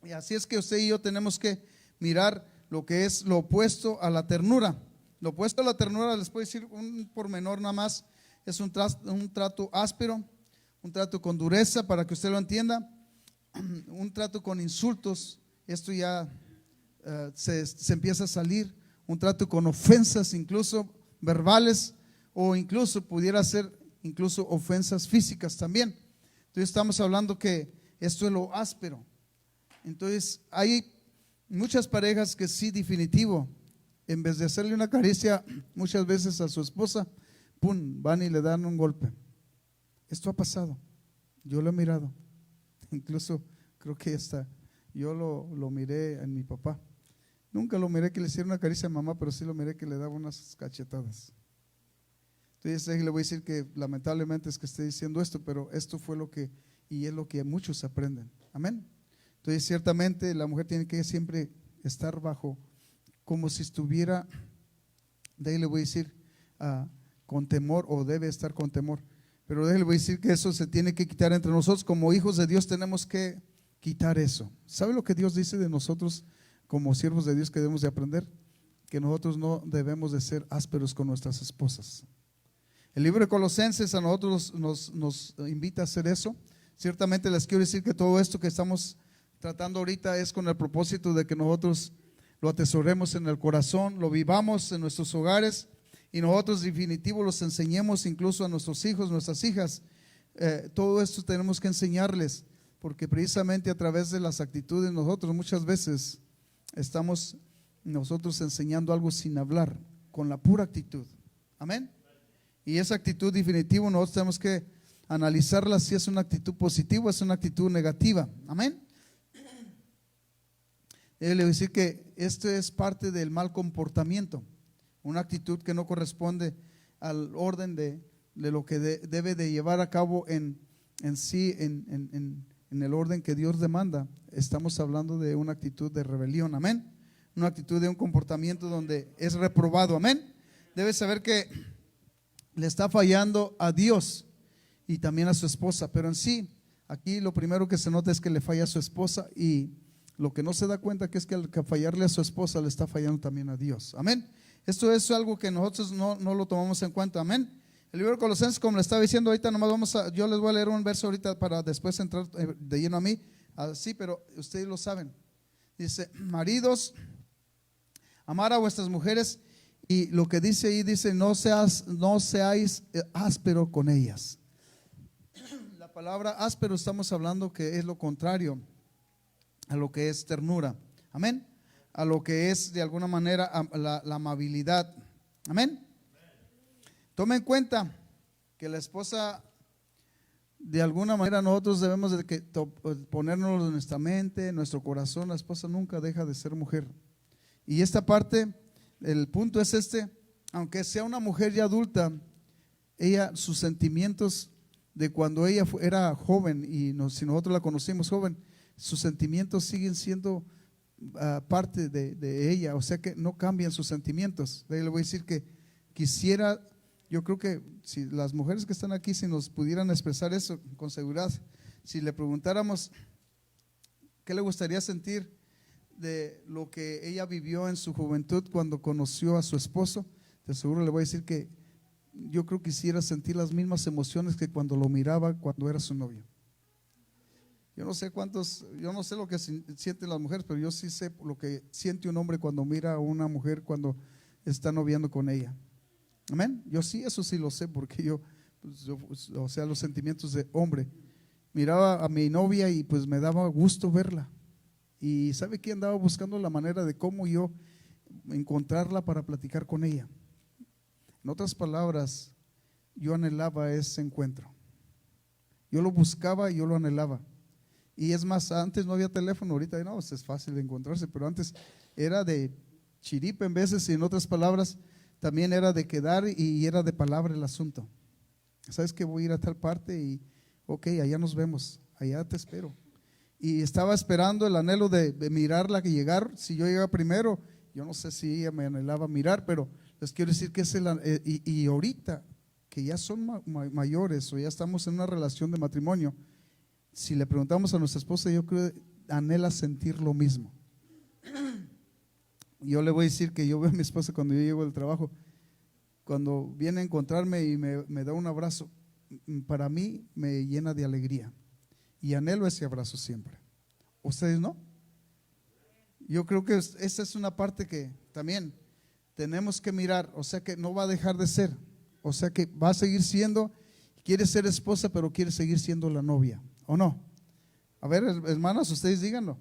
Y así es que usted y yo tenemos que mirar lo que es lo opuesto a la ternura. Lo opuesto a la ternura, les puedo decir un pormenor nada más, es un trato áspero, un trato con dureza, para que usted lo entienda, un trato con insultos. Esto ya se empieza a salir. Un trato con ofensas, incluso verbales, o incluso pudiera ser incluso ofensas físicas también. Entonces estamos hablando que esto es lo áspero. Entonces hay muchas parejas que sí, definitivo, en vez de hacerle una caricia muchas veces a su esposa, pum, van y le dan un golpe. Esto ha pasado, yo lo he mirado, incluso creo que yo lo miré en mi papá. Nunca lo miré que le hiciera una caricia a mamá, pero sí lo miré que le daba unas cachetadas. Entonces le voy a decir que lamentablemente es que esté diciendo esto, pero esto fue y es lo que muchos aprenden, amén. Entonces ciertamente la mujer tiene que siempre estar bajo, como si estuviera, de ahí le voy a decir, con temor, o debe estar con temor. Pero de ahí le voy a decir que eso se tiene que quitar entre nosotros. Como hijos de Dios tenemos que quitar eso. ¿Sabe lo que Dios dice de nosotros como siervos de Dios que debemos de aprender? Que nosotros no debemos de ser ásperos con nuestras esposas. El libro de Colosenses a nosotros nos invita a hacer eso. Ciertamente les quiero decir que todo esto que estamos tratando ahorita es con el propósito de que nosotros lo atesoremos en el corazón, lo vivamos en nuestros hogares, y nosotros definitivo los enseñemos incluso a nuestros hijos, nuestras hijas. Todo esto tenemos que enseñarles, porque precisamente a través de las actitudes nosotros muchas veces estamos nosotros enseñando algo sin hablar, con la pura actitud. Amén. Y esa actitud definitivo nosotros tenemos que analizarla si es una actitud positiva o es una actitud negativa. Amén. Debe decir que esto es parte del mal comportamiento, una actitud que no corresponde al orden de lo que debe de llevar a cabo en el orden que Dios demanda. Estamos hablando de una actitud de rebelión, amén, una actitud de un comportamiento donde es reprobado, amén. Debe saber que le está fallando a Dios y también a su esposa, pero en sí, aquí lo primero que se nota es que le falla a su esposa, y lo que no se da cuenta que es que al fallarle a su esposa le está fallando también a Dios, amén. Esto es algo que nosotros no lo tomamos en cuenta, amén. El libro de Colosenses, como le estaba diciendo ahorita, nomás yo les voy a leer un verso ahorita para después entrar de lleno a mí, así, pero ustedes lo saben. Dice: maridos, amar a vuestras mujeres, y lo que dice ahí, dice: no seáis áspero con ellas. La palabra áspero estamos hablando que es lo contrario a lo que es ternura, amén, a lo que es de alguna manera la amabilidad, amén. Tome en cuenta que la esposa, de alguna manera nosotros debemos de ponernos en nuestra mente, en nuestro corazón. La esposa nunca deja de ser mujer, y esta parte, el punto es aunque sea una mujer ya adulta, ella, sus sentimientos de cuando ella era joven, y si nosotros la conocimos joven, sus sentimientos siguen siendo parte de ella, o sea que no cambian sus sentimientos. De ahí le voy a decir que quisiera, yo creo que si las mujeres que están aquí, si nos pudieran expresar eso con seguridad, si le preguntáramos qué le gustaría sentir de lo que ella vivió en su juventud cuando conoció a su esposo, de seguro le voy a decir que yo creo que quisiera sentir las mismas emociones que cuando lo miraba cuando era su novio. Yo no sé lo que sienten las mujeres, pero yo sí sé lo que siente un hombre cuando mira a una mujer cuando está noviando con ella. Amén. Yo sí, eso sí lo sé, porque yo, o sea, los sentimientos de hombre. Miraba a mi novia y pues me daba gusto verla. Y ¿sabe qué? Andaba buscando la manera de cómo yo encontrarla para platicar con ella. En otras palabras, yo anhelaba ese encuentro. Yo lo buscaba y yo lo anhelaba. Y es más, antes no había teléfono, ahorita no, es fácil de encontrarse, pero antes era de chiripa en veces, y en otras palabras también era de quedar, y era de palabra el asunto. ¿Sabes que voy a ir a tal parte? Y ok, allá nos vemos, allá te espero. Y estaba esperando el anhelo de mirarla, que llegar. Si yo llegaba primero, yo no sé si ella me anhelaba mirar, pero les quiero decir que y ahorita que ya son mayores, o ya estamos en una relación de matrimonio, si le preguntamos a nuestra esposa, yo creo que anhela sentir lo mismo. Yo le voy a decir que yo veo a mi esposa cuando yo llego del trabajo, cuando viene a encontrarme y me da un abrazo, para mí me llena de alegría, y anhelo ese abrazo siempre. ¿Ustedes no? Yo creo que esa es una parte que también tenemos que mirar, o sea que no va a dejar de ser, o sea que va a seguir siendo, quiere ser esposa, pero quiere seguir siendo la novia, ¿o no? A ver, hermanas, ustedes díganlo,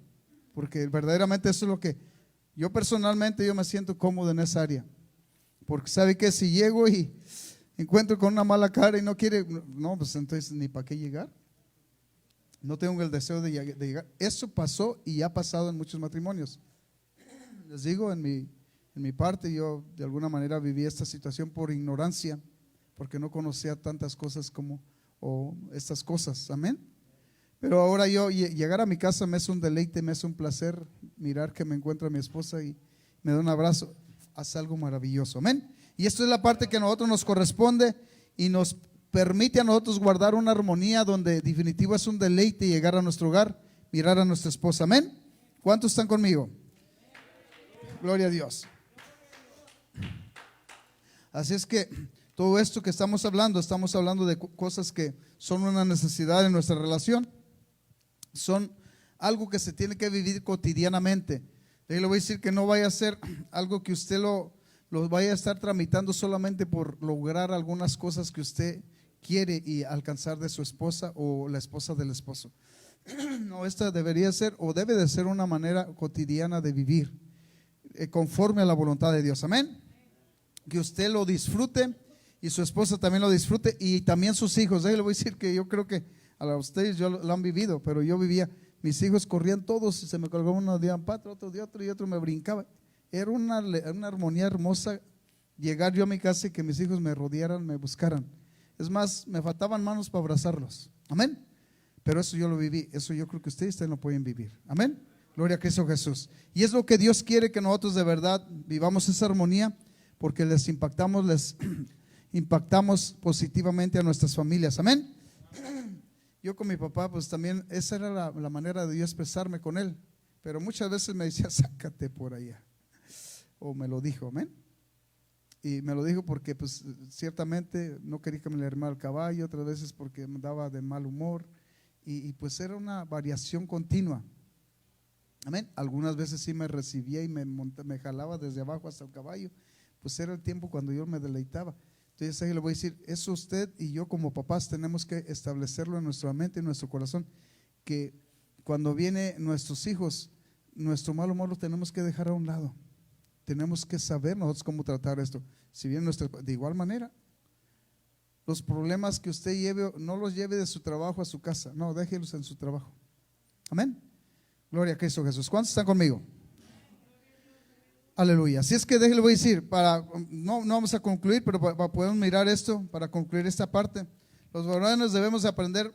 porque verdaderamente eso es lo que yo personalmente yo me siento cómodo en esa área, porque sabe que si llego y encuentro con una mala cara y no quiere, no, pues entonces ni para qué llegar. No tengo el deseo de llegar. Eso pasó y ha pasado en muchos matrimonios. Les digo, en mi parte, yo de alguna manera viví esta situación por ignorancia, porque no conocía tantas cosas o estas cosas, amén. Pero ahora yo llegar a mi casa me es un deleite, me es un placer mirar que me encuentra mi esposa y me da un abrazo, hace algo maravilloso, amén. Y esto es la parte que a nosotros nos corresponde y nos permite a nosotros guardar una armonía donde definitivo es un deleite llegar a nuestro hogar, mirar a nuestra esposa, amén. ¿Cuántos están conmigo? Gloria a Dios. Así es que todo esto que estamos hablando de cosas que son una necesidad en nuestra relación, son algo que se tiene que vivir cotidianamente. Yo le voy a decir que no vaya a ser algo que usted lo lo vaya a estar tramitando solamente por lograr algunas cosas que usted quiere y alcanzar de su esposa o la esposa del esposo. No, esta debería ser o debe de ser una manera cotidiana de vivir conforme a la voluntad de Dios. Amén. Que usted lo disfrute y su esposa también lo disfrute y también sus hijos. Le voy a decir que yo creo que a ustedes yo lo han vivido, pero yo vivía, mis hijos corrían todos, se me colgaba uno de un pato, otro de otro y otro me brincaba. Era una armonía hermosa llegar yo a mi casa y que mis hijos me rodearan, me buscaran. Es más, me faltaban manos para abrazarlos. Amén. Pero eso yo lo viví, eso yo creo que ustedes lo pueden vivir. Amén. Gloria a Cristo Jesús. Y es lo que Dios quiere, que nosotros de verdad vivamos esa armonía, porque les impactamos positivamente a nuestras familias. Amén. Yo con mi papá, pues también esa era la manera de yo expresarme con él, pero muchas veces me decía, sácate por allá, o me lo dijo. Amén. Y me lo dijo porque pues ciertamente no quería que me le armara el caballo, otras veces porque me daba de mal humor, y pues era una variación continua. Amén. Algunas veces sí me recibía y me jalaba desde abajo hasta el caballo, pues era el tiempo cuando yo me deleitaba. Entonces ahí le voy a decir, eso usted y yo como papás tenemos que establecerlo en nuestra mente y en nuestro corazón, que cuando vienen nuestros hijos, nuestro mal humor lo tenemos que dejar a un lado. Tenemos que saber nosotros cómo tratar esto. Si bien de igual manera, los problemas que usted lleve, no los lleve de su trabajo a su casa, no, déjelos en su trabajo. Amén. Gloria a Cristo Jesús. ¿Cuántos están conmigo? Aleluya. Así es que déjenle voy a decir, no vamos a concluir, pero podemos mirar esto para concluir esta parte. Los varones debemos aprender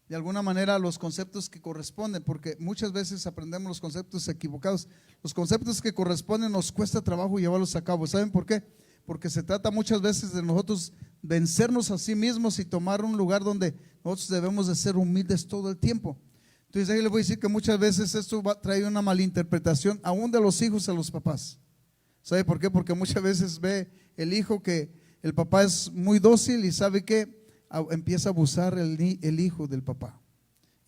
de alguna manera los conceptos que corresponden, porque muchas veces aprendemos los conceptos equivocados. Los conceptos que corresponden nos cuesta trabajo llevarlos a cabo. ¿Saben por qué? Porque se trata muchas veces de nosotros vencernos a sí mismos y tomar un lugar donde nosotros debemos de ser humildes todo el tiempo. Entonces ahí les voy a decir que muchas veces esto trae una malinterpretación aún de los hijos a los papás. ¿Sabe por qué? Porque muchas veces ve el hijo que el papá es muy dócil y sabe que empieza a abusar el hijo del papá.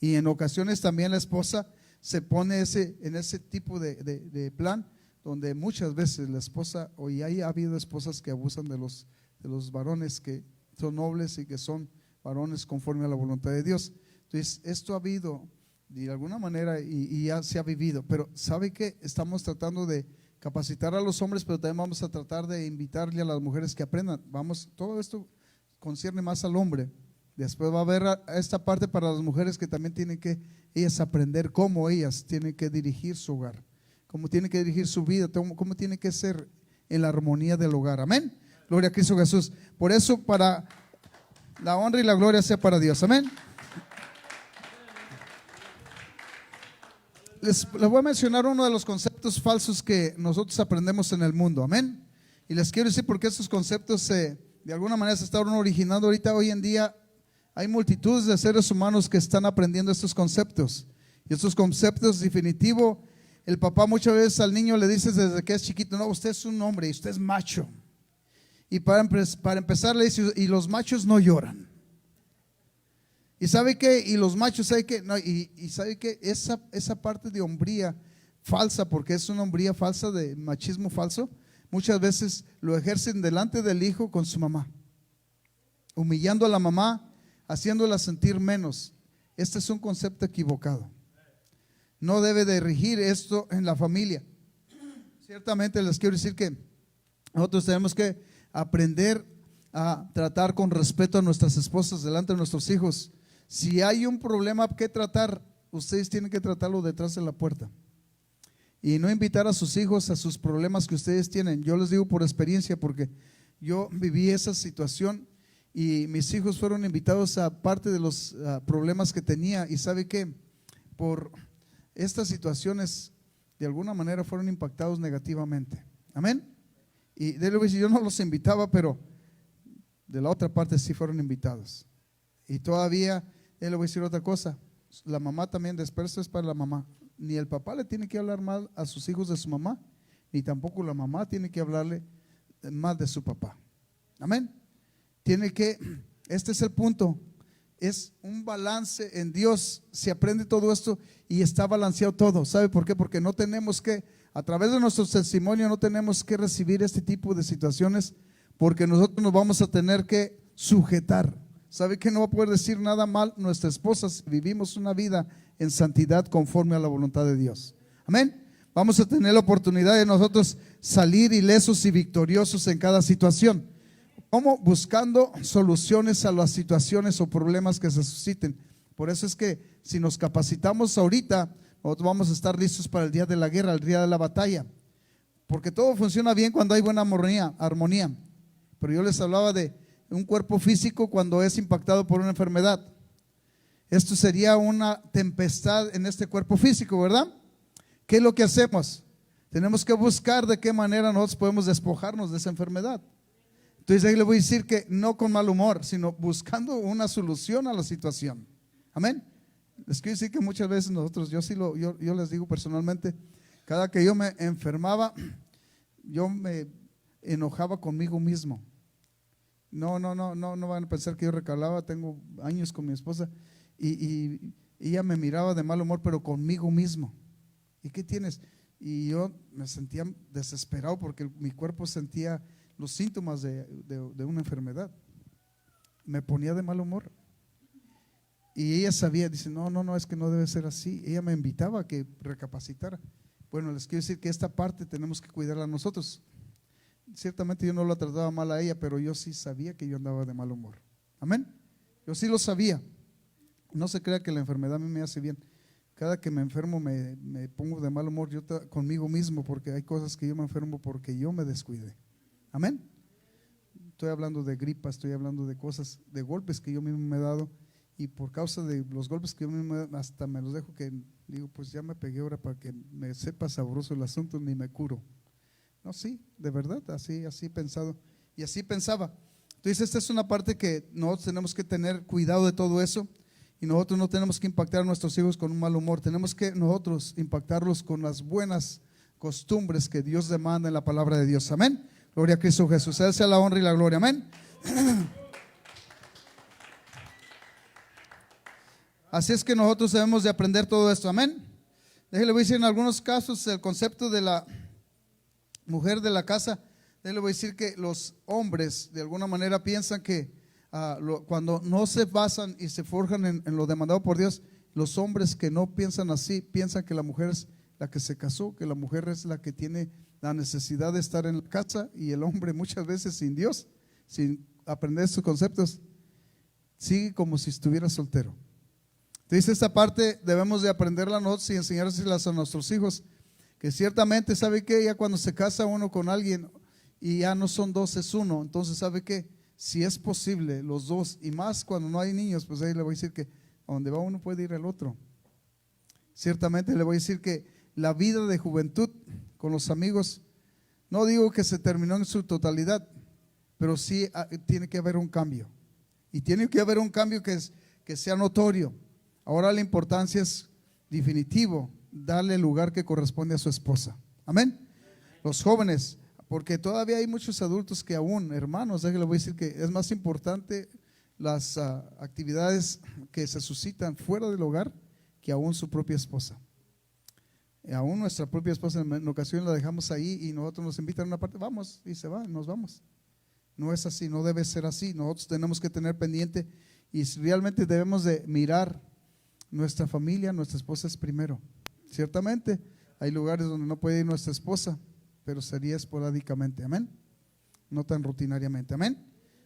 Y en ocasiones también la esposa se pone en ese tipo de plan, donde muchas veces la esposa, o ya ha habido esposas que abusan de los varones que son nobles y que son varones conforme a la voluntad de Dios. Entonces esto ha habido de alguna manera y ya se ha vivido, pero ¿sabe qué? Estamos tratando de capacitar a los hombres, pero también vamos a tratar de invitarle a las mujeres que aprendan. Todo esto concierne más al hombre. Después va a haber esta parte para las mujeres que también tienen que ellas aprender cómo ellas tienen que dirigir su hogar, cómo tienen que dirigir su vida, cómo tienen que ser en la armonía del hogar. Amén. Gloria a Cristo Jesús. Por eso, para la honra y la gloria sea para Dios. Amén. Les voy a mencionar uno de los conceptos falsos que nosotros aprendemos en el mundo. Amén. Y les quiero decir por qué estos conceptos de alguna manera se están originando ahorita. Hoy en día hay multitudes de seres humanos que están aprendiendo estos conceptos. Y estos conceptos, definitivo, el papá muchas veces al niño le dice desde que es chiquito, no, usted es un hombre y usted es macho. Y para empezar le dice, y los machos no lloran. ¿Y sabe qué? Y los machos, ¿sabe qué? No, y ¿sabe qué? Esa parte de hombría falsa, porque es una hombría falsa, de machismo falso, muchas veces lo ejercen delante del hijo con su mamá, humillando a la mamá, haciéndola sentir menos. Este es un concepto equivocado. No debe de regir esto en la familia. Ciertamente les quiero decir que nosotros tenemos que aprender a tratar con respeto a nuestras esposas delante de nuestros hijos. Si hay un problema que tratar, ustedes tienen que tratarlo detrás de la puerta y no invitar a sus hijos a sus problemas que ustedes tienen. Yo les digo por experiencia, porque yo viví esa situación y mis hijos fueron invitados a parte de los problemas que tenía, y sabe que por estas situaciones de alguna manera fueron impactados negativamente. Amén. Y de luego, yo no los invitaba, pero de la otra parte sí fueron invitados. Y todavía, le voy a decir otra cosa, la mamá también, desprecio es para la mamá. Ni el papá le tiene que hablar mal a sus hijos de su mamá, ni tampoco la mamá tiene que hablarle mal de su papá. Amén. Este es el punto, es un balance en Dios. Se aprende todo esto y está balanceado todo. ¿Sabe por qué? Porque no tenemos que, a través de nuestro testimonio, no tenemos que recibir este tipo de situaciones, porque nosotros nos vamos a tener que sujetar. ¿Sabe que no va a poder decir nada mal nuestra esposa si vivimos una vida en santidad conforme a la voluntad de Dios? Amén. Vamos a tener la oportunidad de nosotros salir ilesos y victoriosos en cada situación. ¿Cómo? Buscando soluciones a las situaciones o problemas que se susciten. Por eso es que si nos capacitamos ahorita, nosotros vamos a estar listos para el día de la guerra, el día de la batalla. Porque todo funciona bien cuando hay buena armonía. Pero yo les hablaba de un cuerpo físico cuando es impactado por una enfermedad. Esto sería una tempestad en este cuerpo físico, ¿verdad? ¿Qué es lo que hacemos? Tenemos que buscar de qué manera nosotros podemos despojarnos de esa enfermedad. Entonces ahí le voy a decir que no con mal humor, sino buscando una solución a la situación. Amén. Les quiero decir que muchas veces nosotros, yo les digo personalmente, cada que yo me enfermaba, yo me enojaba conmigo mismo. No van a pensar que yo recalaba. Tengo años con mi esposa y ella me miraba de mal humor, pero conmigo mismo. ¿Y qué tienes? Y yo me sentía desesperado porque mi cuerpo sentía los síntomas de una enfermedad. Me ponía de mal humor. Y ella sabía, dice, no, es que no debe ser así. Ella me invitaba a que recapacitara. Bueno, les quiero decir que esta parte tenemos que cuidarla nosotros. Ciertamente yo no la trataba mal a ella, pero yo sí sabía que yo andaba de mal humor. Amén. Yo sí lo sabía. No se crea que la enfermedad a mí me hace bien. Cada que me enfermo me pongo de mal humor yo conmigo mismo, porque hay cosas que yo me enfermo porque yo me descuidé. Amén. Estoy hablando de gripa, estoy hablando de cosas, de golpes que yo mismo me he dado, y por causa de los golpes que yo mismo me he dado, hasta me los dejo que digo, pues ya me pegué ahora para que me sepa sabroso el asunto, ni me curo. No, sí, de verdad, así he pensado y así pensaba. Entonces esta es una parte que nosotros tenemos que tener cuidado de todo eso, y nosotros no tenemos que impactar a nuestros hijos con un mal humor. Tenemos que nosotros impactarlos con las buenas costumbres que Dios demanda en la palabra de Dios. Amén. Gloria a Cristo Jesús. A Él sea la honra y la gloria. Amén. Así es que nosotros debemos de aprender todo esto. Amén. Déjale, voy a decir en algunos casos el concepto de la mujer de la casa. Déjale, voy a decir que los hombres de alguna manera piensan que cuando no se basan y se forjan en lo demandado por Dios, los hombres que no piensan así, piensan que la mujer es la que se casó, que la mujer es la que tiene la necesidad de estar en la casa, y el hombre muchas veces sin Dios, sin aprender estos conceptos, sigue como si estuviera soltero. Entonces esta parte debemos de aprenderla nosotros y enseñárselas a nuestros hijos, que ciertamente, ¿sabe qué? Ya cuando se casa uno con alguien y ya no son dos, es uno. Entonces, ¿sabe qué? Si es posible los dos, y más cuando no hay niños, pues ahí le voy a decir que a donde va uno puede ir el otro. Ciertamente le voy a decir que la vida de juventud con los amigos, no digo que se terminó en su totalidad, pero sí tiene que haber un cambio, y tiene que haber un cambio que sea notorio. Ahora la importancia es definitivo darle el lugar que corresponde a su esposa. Amén. Los jóvenes, porque todavía hay muchos adultos que aún, hermanos, déjenle voy a decir que es más importante las actividades que se suscitan fuera del hogar que aún su propia esposa. Aún nuestra propia esposa en ocasiones la dejamos ahí y nosotros nos invitan a una parte, vamos, y se va, nos vamos. No es así, no debe ser así. Nosotros tenemos que tener pendiente y realmente debemos de mirar nuestra familia. Nuestra esposa es primero. Ciertamente hay lugares donde no puede ir nuestra esposa, pero sería esporádicamente, amén, no tan rutinariamente, amén.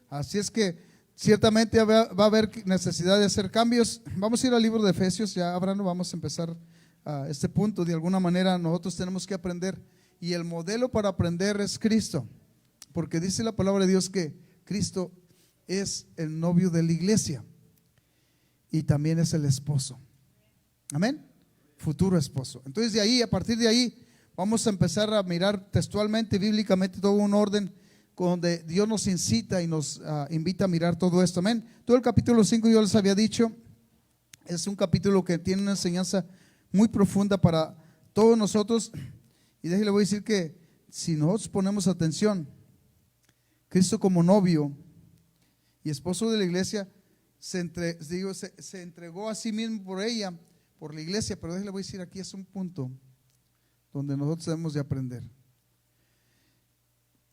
Así es que ciertamente va a haber necesidad de hacer cambios. Vamos a ir al libro de Efesios, ya Abraham, vamos a empezar este punto. De alguna manera nosotros tenemos que aprender, y el modelo para aprender es Cristo, porque dice la palabra de Dios que Cristo es el novio de la iglesia y también es el esposo, amén, futuro esposo. Entonces de ahí, a partir de ahí, vamos a empezar a mirar textualmente, bíblicamente, todo un orden donde Dios nos incita y nos invita a mirar todo esto, amén. Todo el capítulo 5, yo les había dicho, es un capítulo que tiene una enseñanza muy profunda para todos nosotros, y déjale, voy a decir que si nosotros ponemos atención, Cristo como novio y esposo de la iglesia se entregó a sí mismo por ella, por la iglesia. Pero déjale, voy a decir, aquí es un punto donde nosotros debemos de aprender.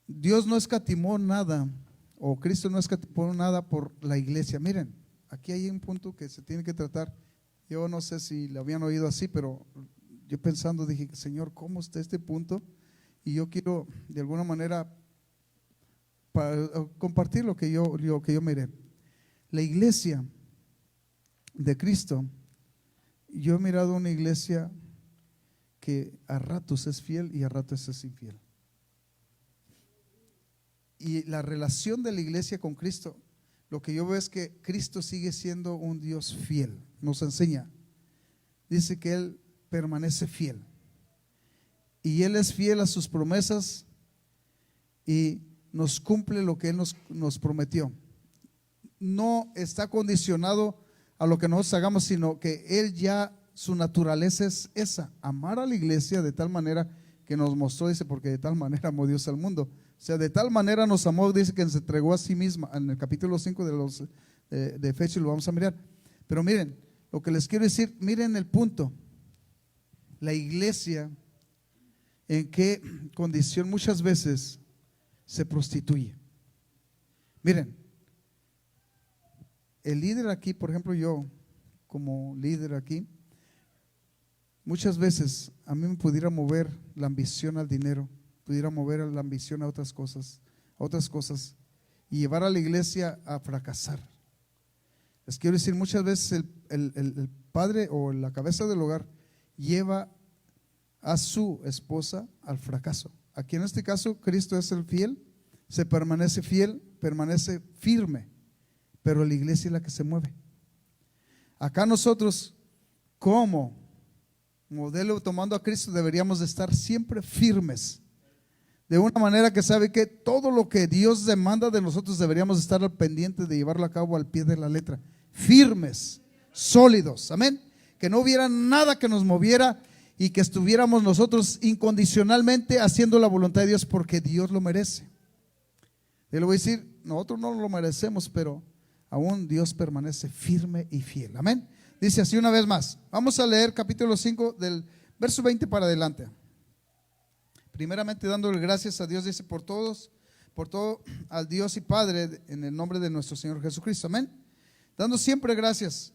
Dios no escatimó nada, o Cristo no escatimó nada por la iglesia. Miren, aquí hay un punto que se tiene que tratar. Yo no sé si lo habían oído así, pero yo pensando dije, Señor, ¿cómo está este punto? Y yo quiero de alguna manera compartir lo que yo miré. La iglesia de Cristo, yo he mirado una iglesia que a ratos es fiel y a ratos es infiel. Y la relación de la iglesia con Cristo, lo que yo veo es que Cristo sigue siendo un Dios fiel. Nos enseña, dice que Él permanece fiel, y Él es fiel a sus promesas y nos cumple lo que Él nos prometió. No está condicionado a lo que nosotros hagamos, sino que Él ya, su naturaleza es esa, amar a la iglesia de tal manera que nos mostró, dice, porque de tal manera amó Dios al mundo. O sea, de tal manera nos amó, dice, que se entregó a sí misma. En el capítulo 5 de Efesios lo vamos a mirar. Pero miren, lo que les quiero decir, miren el punto. La iglesia, ¿en qué condición muchas veces se prostituye? Miren, el líder aquí, por ejemplo, yo como líder aquí, muchas veces a mí me pudiera mover la ambición al dinero, pudiera mover la ambición a otras cosas y llevar a la iglesia a fracasar. Les quiero decir, muchas veces el padre o la cabeza del hogar lleva a su esposa al fracaso. Aquí en este caso Cristo es el fiel, se permanece fiel, permanece firme, pero la iglesia es la que se mueve. Acá nosotros, como modelo tomando a Cristo, deberíamos de estar siempre firmes, de una manera que sabe que todo lo que Dios demanda de nosotros deberíamos estar al pendiente de llevarlo a cabo al pie de la letra, firmes, sólidos, amén. Que no hubiera nada que nos moviera y que estuviéramos nosotros incondicionalmente haciendo la voluntad de Dios, porque Dios lo merece. Yo le voy a decir, nosotros no lo merecemos, pero aún Dios permanece firme y fiel, amén. Dice así una vez más, vamos a leer capítulo 5 del verso 20 para adelante. Primeramente dándole gracias a Dios, dice, por todo al Dios y Padre, en el nombre de nuestro Señor Jesucristo, amén. Dando siempre gracias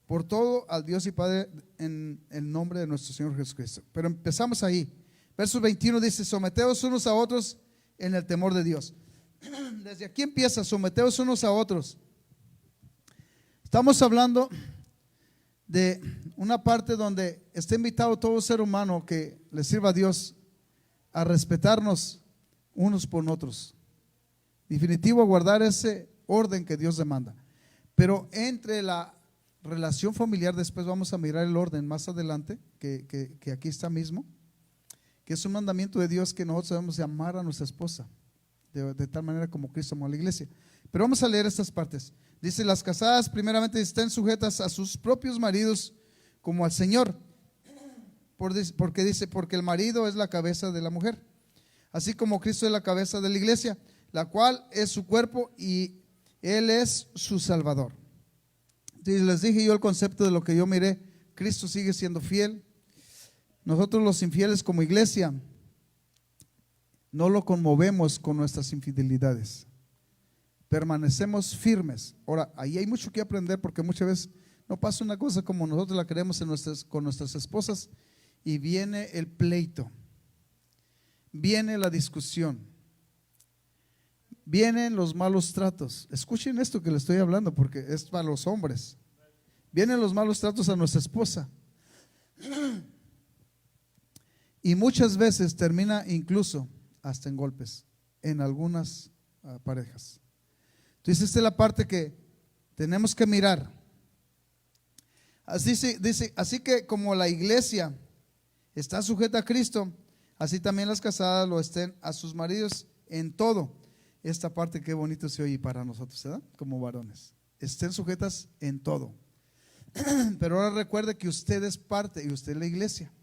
por todo al Dios y Padre en el nombre de nuestro Señor Jesucristo. Pero empezamos ahí. Verso 21 dice, someteos unos a otros en el temor de Dios. Desde aquí empieza, someteos unos a otros. Estamos hablando de una parte donde está invitado todo ser humano que le sirva a Dios a respetarnos unos por otros. Definitivo, a guardar ese orden que Dios demanda. Pero entre la relación familiar, después vamos a mirar el orden más adelante, que aquí está mismo, que es un mandamiento de Dios, que nosotros debemos de amar a nuestra esposa de tal manera como Cristo amó a la iglesia. Pero vamos a leer estas partes. Dice, las casadas primeramente estén sujetas a sus propios maridos como al Señor, porque dice, porque el marido es la cabeza de la mujer, así como Cristo es la cabeza de la iglesia, la cual es su cuerpo y Él es su Salvador. Entonces les dije yo el concepto de lo que yo miré. Cristo sigue siendo fiel. Nosotros los infieles como iglesia no lo conmovemos con nuestras infidelidades, permanecemos firmes. Ahora, ahí hay mucho que aprender, porque muchas veces no pasa una cosa como nosotros la queremos con nuestras esposas, y viene el pleito, viene la discusión, vienen los malos tratos. Escuchen esto que les estoy hablando, porque es para los hombres. Vienen los malos tratos a nuestra esposa, y muchas veces termina incluso hasta en golpes en algunas parejas. Entonces esta es la parte que tenemos que mirar. Así dice, así que como la iglesia está sujeta a Cristo, así también las casadas lo estén a sus maridos en todo. Esta parte qué bonito se oye para nosotros, ¿verdad? Como varones, estén sujetas en todo. Pero ahora recuerde que usted es parte y usted es la iglesia.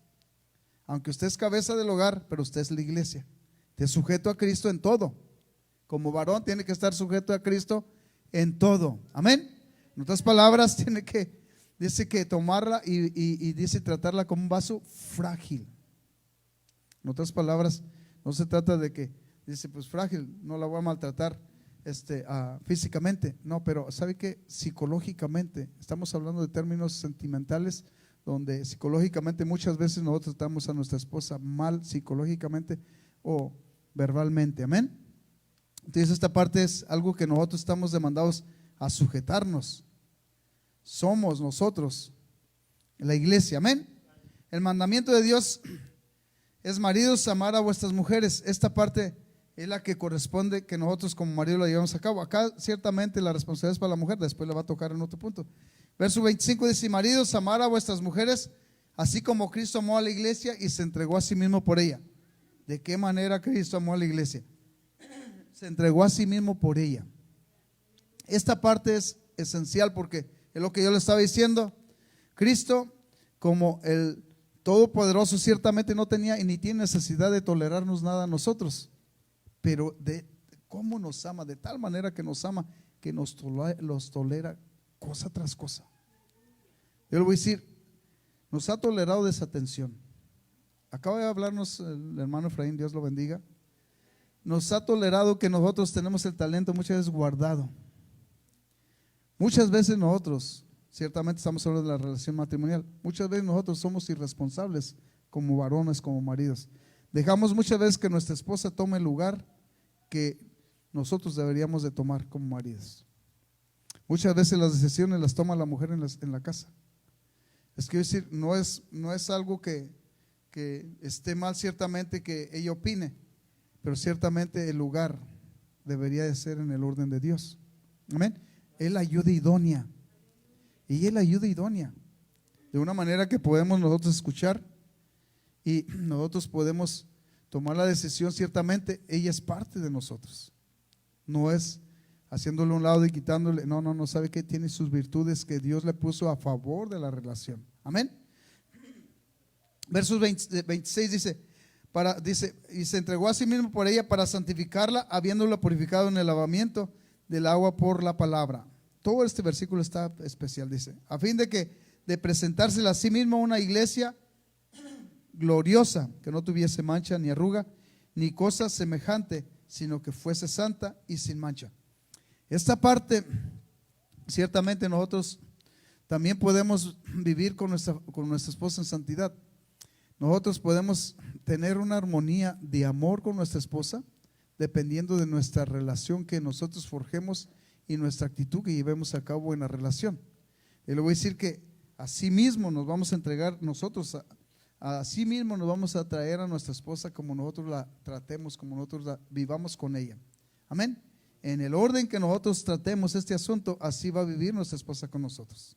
Aunque usted es cabeza del hogar, pero usted es la iglesia. Te sujeto a Cristo en todo. Como varón tiene que estar sujeto a Cristo en todo. Amén. En otras palabras, dice que tomarla y dice tratarla como un vaso frágil. En otras palabras, no se trata de que, dice, pues frágil, no la voy a maltratar físicamente. No, pero ¿sabe qué? Psicológicamente, estamos hablando de términos sentimentales, donde psicológicamente muchas veces nosotros tratamos a nuestra esposa mal psicológicamente o verbalmente. Amén. Entonces esta parte es algo que nosotros estamos demandados a sujetarnos. Somos nosotros la iglesia. Amén. El mandamiento de Dios es: maridos, amar a vuestras mujeres. Esta parte es la que corresponde que nosotros como marido la llevamos a cabo. Acá ciertamente la responsabilidad es para la mujer, después le va a tocar en otro punto. Verso 25 dice: maridos, amar a vuestras mujeres, así como Cristo amó a la iglesia y se entregó a sí mismo por ella. ¿De qué manera Cristo amó a la iglesia? Se entregó a sí mismo por ella. Esta parte es esencial porque es lo que yo le estaba diciendo. Cristo, como el Todopoderoso, ciertamente no tenía y ni tiene necesidad de tolerarnos nada a nosotros, pero de cómo nos ama, de tal manera que nos ama, que nos tolera cosa tras cosa. Yo le voy a decir, nos ha tolerado desatención. Acaba de hablarnos el hermano Efraín, Dios lo bendiga. Nos ha tolerado que nosotros tenemos el talento muchas veces guardado. Muchas veces nosotros, ciertamente estamos hablando de la relación matrimonial, muchas veces nosotros somos irresponsables como varones, como maridos. Dejamos muchas veces que nuestra esposa tome el lugar que nosotros deberíamos de tomar como maridos. Muchas veces las decisiones las toma la mujer en la casa. Es que decir, no es algo que esté mal ciertamente que ella opine, pero ciertamente el lugar debería de ser en el orden de Dios. Amén. Es la ayuda idónea. Y es la ayuda idónea. De una manera que podemos nosotros escuchar y nosotros podemos tomar la decisión. Ciertamente ella es parte de nosotros. No es haciéndole a un lado y quitándole. No, sabe que tiene sus virtudes que Dios le puso a favor de la relación. Amén. Versos 26 dice, y se entregó a sí mismo por ella para santificarla, habiéndola purificado en el lavamiento del agua por la palabra. Todo este versículo está especial, dice, a fin de presentársela a sí mismo una iglesia gloriosa, que no tuviese mancha ni arruga, ni cosa semejante, sino que fuese santa y sin mancha. Esta parte, ciertamente nosotros también podemos vivir con nuestra esposa en santidad. Nosotros podemos tener una armonía de amor con nuestra esposa, dependiendo de nuestra relación que nosotros forjemos y nuestra actitud que llevemos a cabo en la relación. Y le voy a decir que así mismo nos vamos a entregar nosotros, así mismo nos vamos a traer a nuestra esposa como nosotros la tratemos, como nosotros la vivamos con ella. Amén. En el orden que nosotros tratemos este asunto, así va a vivir nuestra esposa con nosotros.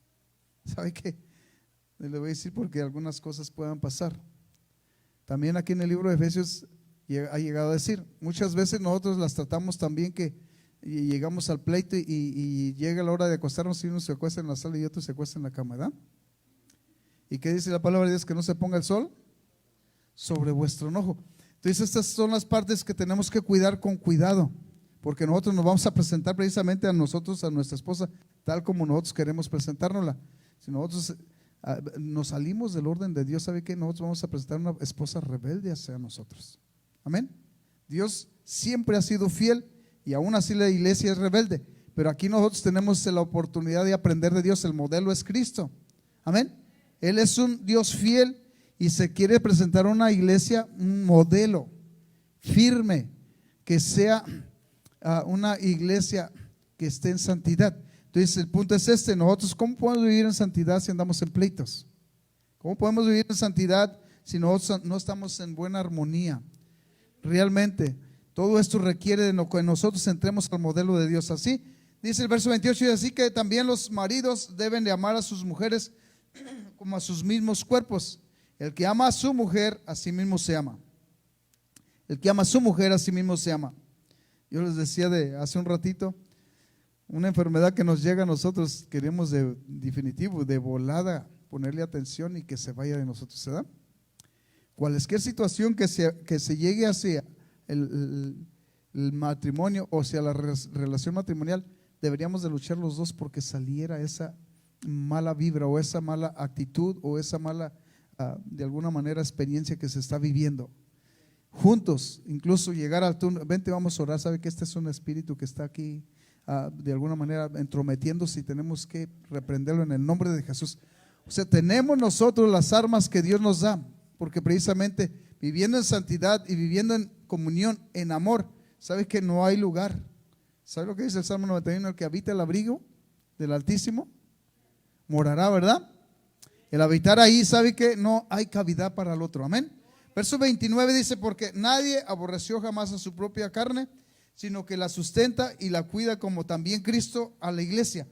¿Sabe qué? Le voy a decir porque algunas cosas puedan pasar. También aquí en el libro de Efesios ha llegado a decir, muchas veces nosotros las tratamos también que llegamos al pleito y llega la hora de acostarnos y uno se acuesta en la sala y otro se acuesta en la cama, ¿verdad? ¿Y qué dice la palabra de Dios? Que no se ponga el sol sobre vuestro enojo. Entonces estas son las partes que tenemos que cuidar con cuidado, porque nosotros nos vamos a presentar precisamente a nosotros, a nuestra esposa, tal como nosotros queremos presentárnosla. Si nosotros nos salimos del orden de Dios, ¿sabe qué? Nosotros vamos a presentar una esposa rebelde hacia nosotros. Amén. Dios siempre ha sido fiel y aún así la iglesia es rebelde, pero aquí nosotros tenemos la oportunidad de aprender de Dios. El modelo es Cristo. Amén. Él es un Dios fiel y se quiere presentar una iglesia, un modelo firme, que sea una iglesia que esté en santidad. Entonces el punto es este: nosotros ¿cómo podemos vivir en santidad si andamos en pleitos? ¿Cómo podemos vivir en santidad si nosotros no estamos en buena armonía? Realmente todo esto requiere de que nosotros entremos al modelo de Dios. Así dice el verso 28, y así que también los maridos deben de amar a sus mujeres como a sus mismos cuerpos. El que ama a su mujer, a sí mismo se ama. El que ama a su mujer, a sí mismo se ama. Yo les decía de hace un ratito, una enfermedad que nos llega a nosotros, queremos de definitivo, de volada, ponerle atención y que se vaya de nosotros, ¿verdad? Cualquier situación que se llegue hacia el matrimonio o hacia la relación matrimonial, deberíamos de luchar los dos porque saliera esa mala vibra o esa mala actitud o esa mala, de alguna manera, experiencia que se está viviendo. Juntos, incluso llegar al turno, vente, vamos a orar. Sabe que este es un espíritu que está aquí, de alguna manera entrometiéndose, y tenemos que reprenderlo en el nombre de Jesús. O sea, tenemos nosotros las armas que Dios nos da, porque precisamente viviendo en santidad y viviendo en comunión, en amor, ¿sabes que no hay lugar? ¿Sabe lo que dice el Salmo 91? El que habita el abrigo del Altísimo morará, ¿verdad? El habitar ahí, ¿sabe que no hay cavidad para el otro? Amén. Verso 29 dice: porque nadie aborreció jamás a su propia carne, sino que la sustenta y la cuida, como también Cristo a la iglesia.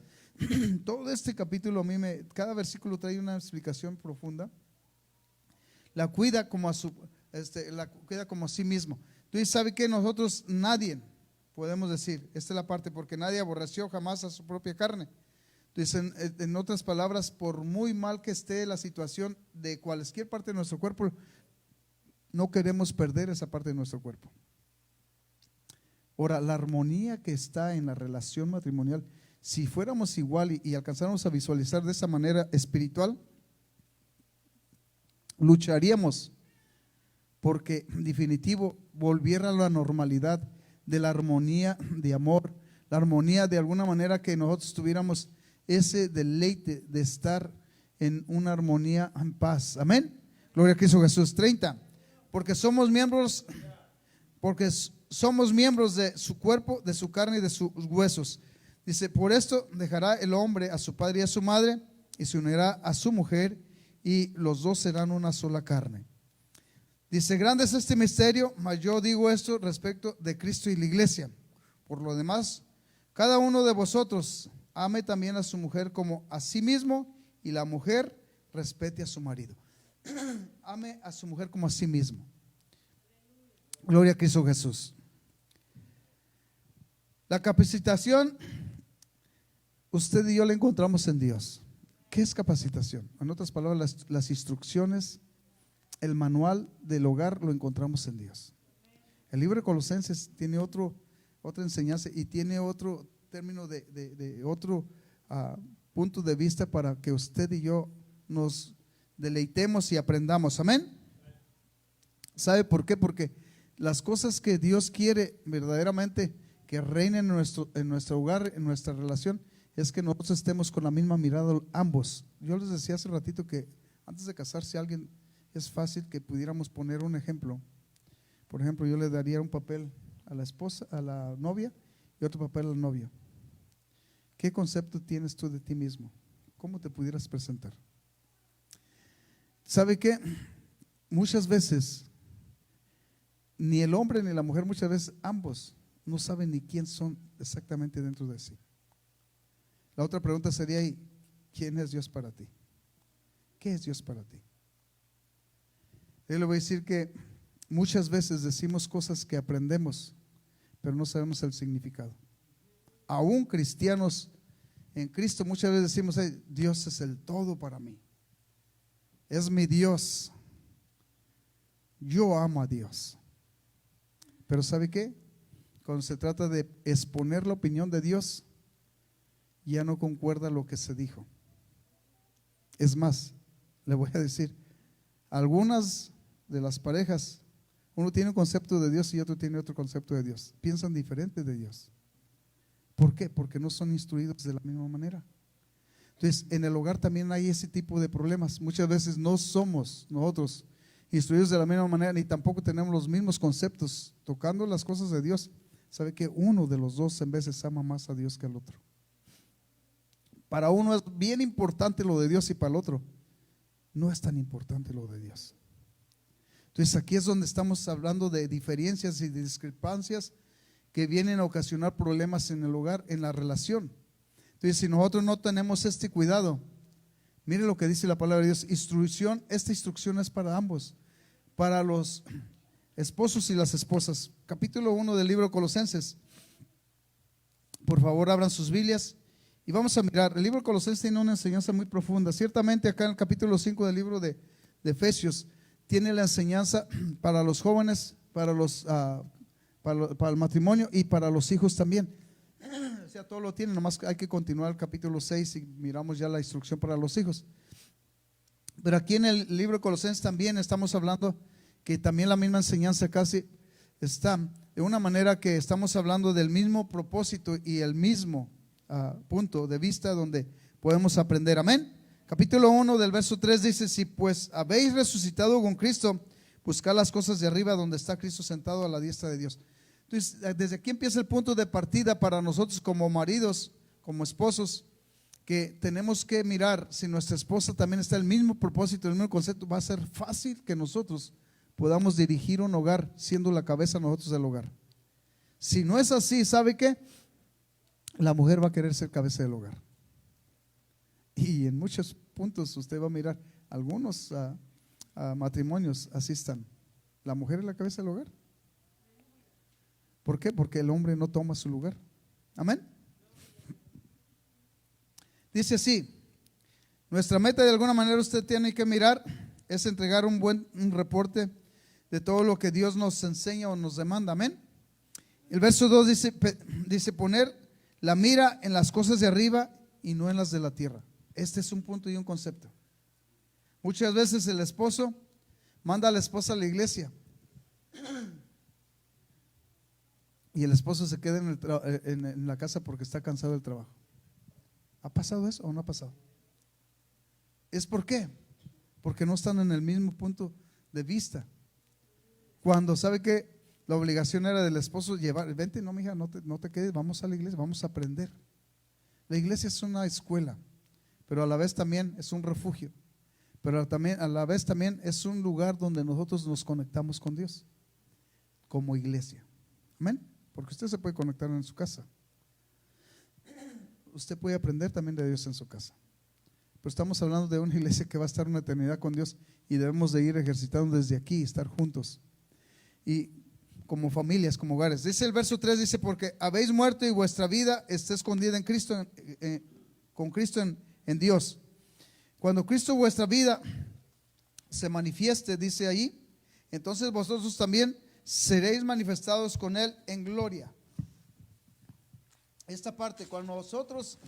Todo este capítulo a mí cada versículo trae una explicación profunda. La cuida como la cuida como a sí mismo. Entonces, ¿sabe que nosotros nadie podemos decir? Esta es la parte, porque nadie aborreció jamás a su propia carne. Entonces, en otras palabras, por muy mal que esté la situación de cualquier parte de nuestro cuerpo, no queremos perder esa parte de nuestro cuerpo. Ahora, la armonía que está en la relación matrimonial, si fuéramos igual y alcanzáramos a visualizar de esa manera espiritual, lucharíamos porque en definitivo volviera a la normalidad de la armonía de amor, la armonía de alguna manera, que nosotros tuviéramos ese deleite de estar en una armonía en paz. Amén. Gloria a Cristo Jesús. 30. Porque somos miembros de su cuerpo, de su carne y de sus huesos. Dice: por esto dejará el hombre a su padre y a su madre, y se unirá a su mujer, y los dos serán una sola carne. Dice: grande es este misterio, mas yo digo esto respecto de Cristo y la iglesia. Por lo demás, cada uno de vosotros ame también a su mujer como a sí mismo, y la mujer respete a su marido. Ame a su mujer como a sí mismo. Gloria a Cristo Jesús. La capacitación, usted y yo la encontramos en Dios. ¿Qué es capacitación? En otras palabras, las instrucciones, el manual del hogar lo encontramos en Dios. El libro de Colosenses tiene otra enseñanza y tiene otro término de otro punto de vista para que usted y yo nos deleitemos y aprendamos. Amén. ¿Sabe por qué? Porque las cosas que Dios quiere verdaderamente que reinen en nuestro hogar, en nuestra relación, es que nosotros estemos con la misma mirada ambos. Yo les decía hace ratito que antes de casarse alguien, es fácil que pudiéramos poner un ejemplo. Por ejemplo, yo le daría un papel a la esposa, a la novia, y otro papel al novio. ¿Qué concepto tienes tú de ti mismo? ¿Cómo te pudieras presentar? ¿Sabe qué? Muchas veces ni el hombre ni la mujer, muchas veces ambos no saben ni quién son exactamente dentro de sí. La otra pregunta sería ahí: ¿quién es Dios para ti? ¿Qué es Dios para ti? Yo le voy a decir que muchas veces decimos cosas que aprendemos, pero no sabemos el significado. Aún cristianos en Cristo muchas veces decimos: Dios es el todo para mí, es mi Dios, yo amo a Dios. Pero ¿sabe qué? Cuando se trata de exponer la opinión de Dios, ya no concuerda lo que se dijo. Es más, le voy a decir, algunas de las parejas, uno tiene un concepto de Dios y otro tiene otro concepto de Dios. Piensan diferente de Dios. ¿Por qué? Porque no son instruidos de la misma manera. Entonces, en el hogar también hay ese tipo de problemas. Muchas veces no somos nosotros instruidos de la misma manera, ni tampoco tenemos los mismos conceptos tocando las cosas de Dios. Sabe que uno de los dos en veces ama más a Dios que al otro. Para uno es bien importante lo de Dios y para el otro no es tan importante lo de Dios. Entonces aquí es donde estamos hablando de diferencias y de discrepancias que vienen a ocasionar problemas en el hogar, en la relación. Entonces, si nosotros no tenemos este cuidado, mire lo que dice la palabra de Dios: esta instrucción es para ambos, para los esposos y las esposas. Capítulo 1 del libro de Colosenses. Por favor, abran sus Biblias y vamos a mirar. El libro de Colosenses tiene una enseñanza muy profunda. Ciertamente acá en el capítulo 5 del libro de Efesios tiene la enseñanza para los jóvenes, para el matrimonio y para los hijos también. ya todo lo tiene, nomás hay que continuar el capítulo 6 y miramos ya la instrucción para los hijos. Pero aquí en el libro de Colosenses también estamos hablando que también la misma enseñanza casi está de una manera que estamos hablando del mismo propósito y el mismo punto de vista donde podemos aprender. Amén. Capítulo 1 del verso 3 dice: si pues habéis resucitado con Cristo, buscad las cosas de arriba donde está Cristo sentado a la diestra de Dios. Entonces, desde aquí empieza el punto de partida para nosotros como maridos, como esposos, que tenemos que mirar si nuestra esposa también está en el mismo propósito, el mismo concepto. Va a ser fácil que nosotros podamos dirigir un hogar siendo la cabeza nosotros del hogar. Si no es así, ¿sabe qué? La mujer va a querer ser cabeza del hogar. Y en muchos puntos usted va a mirar, algunos matrimonios así están. La mujer es la cabeza del hogar. ¿Por qué? Porque el hombre no toma su lugar. Amén. Dice así: nuestra meta, de alguna manera usted tiene que mirar, es entregar un reporte de todo lo que Dios nos enseña o nos demanda. Amén. El verso 2 dice poner la mira en las cosas de arriba y no en las de la tierra. Este es un punto y un concepto. Muchas veces el esposo manda a la esposa a la iglesia y el esposo se queda en la casa porque está cansado del trabajo. ¿Ha pasado eso o no ha pasado? ¿Es por qué? Porque no están en el mismo punto de vista. Cuando sabe que la obligación era del esposo llevar, vente, no, mija, no te quedes, vamos a la iglesia, vamos a aprender. La iglesia es una escuela, pero a la vez también es un refugio, pero también a la vez también es un lugar donde nosotros nos conectamos con Dios como iglesia. Amén. Porque usted se puede conectar en su casa, usted puede aprender también de Dios en su casa, pero estamos hablando de una iglesia que va a estar una eternidad con Dios y debemos de ir ejercitando desde aquí, estar juntos y como familias, como hogares. Dice el verso 3, dice: porque habéis muerto y vuestra vida está escondida en Cristo, con Cristo en Dios. Cuando Cristo vuestra vida se manifieste, dice ahí, entonces vosotros también seréis manifestados con Él en gloria. Esta parte, cuando nosotros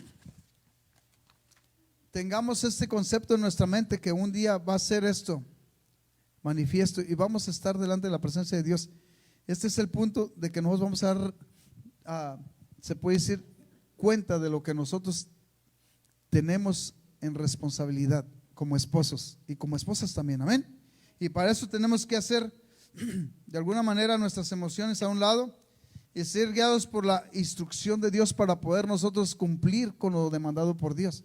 tengamos este concepto en nuestra mente, que un día va a ser esto manifiesto y vamos a estar delante de la presencia de Dios, este es el punto de que nosotros vamos a dar, se puede decir, cuenta de lo que nosotros tenemos en responsabilidad como esposos y como esposas también. Amén. Y para eso tenemos que hacer de alguna manera nuestras emociones a un lado y ser guiados por la instrucción de Dios para poder nosotros cumplir con lo demandado por Dios.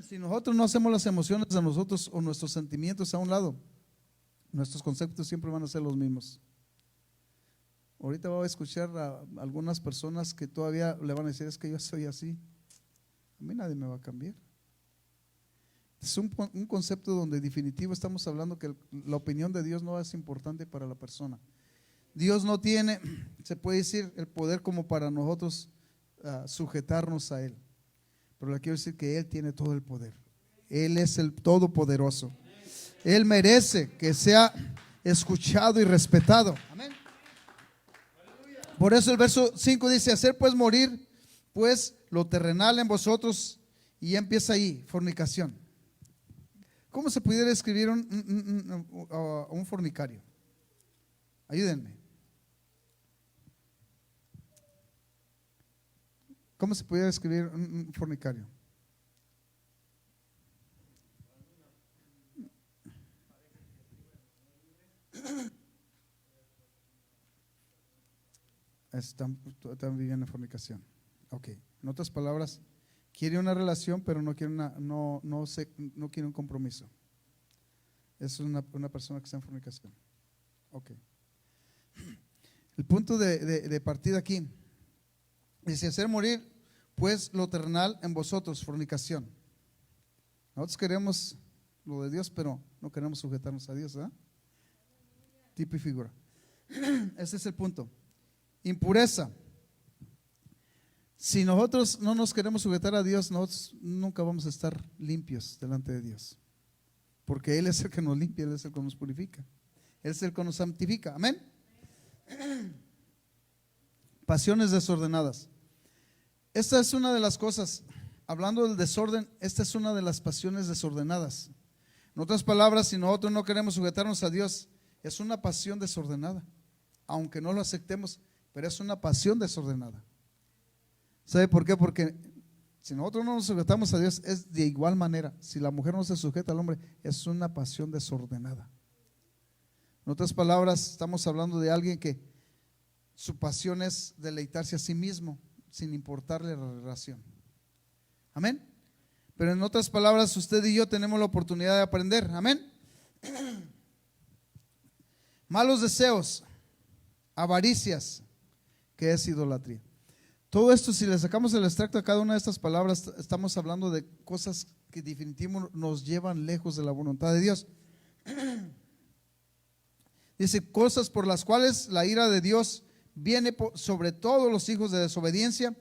Si nosotros no hacemos las emociones de nosotros o nuestros sentimientos a un lado, nuestros conceptos siempre van a ser los mismos. Ahorita voy a escuchar a algunas personas que todavía le van a decir: es que yo soy así, a mí nadie me va a cambiar. Es un concepto donde definitivo estamos hablando que la opinión de Dios no es importante para la persona. Dios no tiene, se puede decir, el poder como para nosotros sujetarnos a Él. Pero le quiero decir que Él tiene todo el poder. Él es el todopoderoso. Él merece que sea escuchado y respetado. Amén. Por eso el verso 5 dice: hacer pues morir pues lo terrenal en vosotros. Y ya empieza ahí, fornicación. ¿Cómo se pudiera escribir un fornicario? Ayúdenme. ¿Cómo se pudiera escribir un fornicario? Están viviendo en fornicación. Ok. En otras palabras, quiere una relación, pero no quiere no quiere un compromiso. Es una persona que está en fornicación. Ok. El punto de partida aquí dice: hacer morir pues lo terrenal en vosotros, fornicación. Nosotros queremos lo de Dios, pero no queremos sujetarnos a Dios, ¿verdad? Tipo y figura. Ese es el punto. Impureza. Si nosotros no nos queremos sujetar a Dios, nosotros nunca vamos a estar limpios delante de Dios, porque Él es el que nos limpia, Él es el que nos purifica, Él es el que nos santifica. Amén. Pasiones desordenadas. Esta es una de las cosas, hablando del desorden, esta es una de las pasiones desordenadas. En otras palabras, si nosotros no queremos sujetarnos a Dios, es una pasión desordenada, aunque no lo aceptemos, pero es una pasión desordenada. ¿Sabe por qué? Porque si nosotros no nos sujetamos a Dios, es de igual manera. Si la mujer no se sujeta al hombre, es una pasión desordenada. En otras palabras, estamos hablando de alguien que su pasión es deleitarse a sí mismo, sin importarle la relación. Amén. Pero en otras palabras, usted y yo tenemos la oportunidad de aprender. Amén. Malos deseos, avaricias, que es idolatría. Todo esto, si le sacamos el extracto a cada una de estas palabras, estamos hablando de cosas que definitivamente nos llevan lejos de la voluntad de Dios. Dice, cosas por las cuales la ira de Dios viene sobre todos los hijos de desobediencia,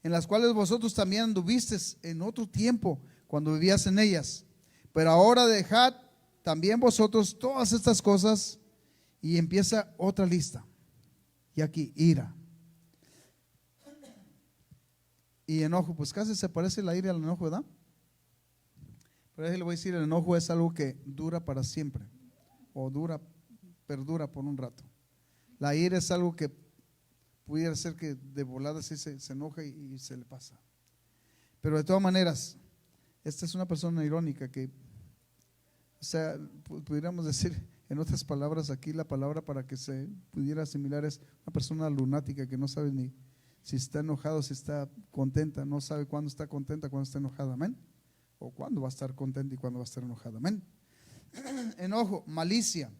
en las cuales vosotros también anduvisteis en otro tiempo cuando vivías en ellas. Pero ahora dejad también vosotros todas estas cosas, y empieza otra lista. Y aquí, ira y enojo. Pues casi se parece la ira al enojo, ¿verdad? Pero ahí le voy a decir, el enojo es algo que dura para siempre, o perdura por un rato. La ira es algo que pudiera ser que de volada sí se enoja y se le pasa. Pero de todas maneras, esta es una persona irónica que, o sea, pudiéramos decir, en otras palabras, aquí la palabra para que se pudiera asimilar es una persona lunática que no sabe ni si está enojado, si está contenta, no sabe cuándo está contenta, cuándo está enojada, amén. O cuándo va a estar contenta y cuándo va a estar enojada, amén. Enojo, malicia,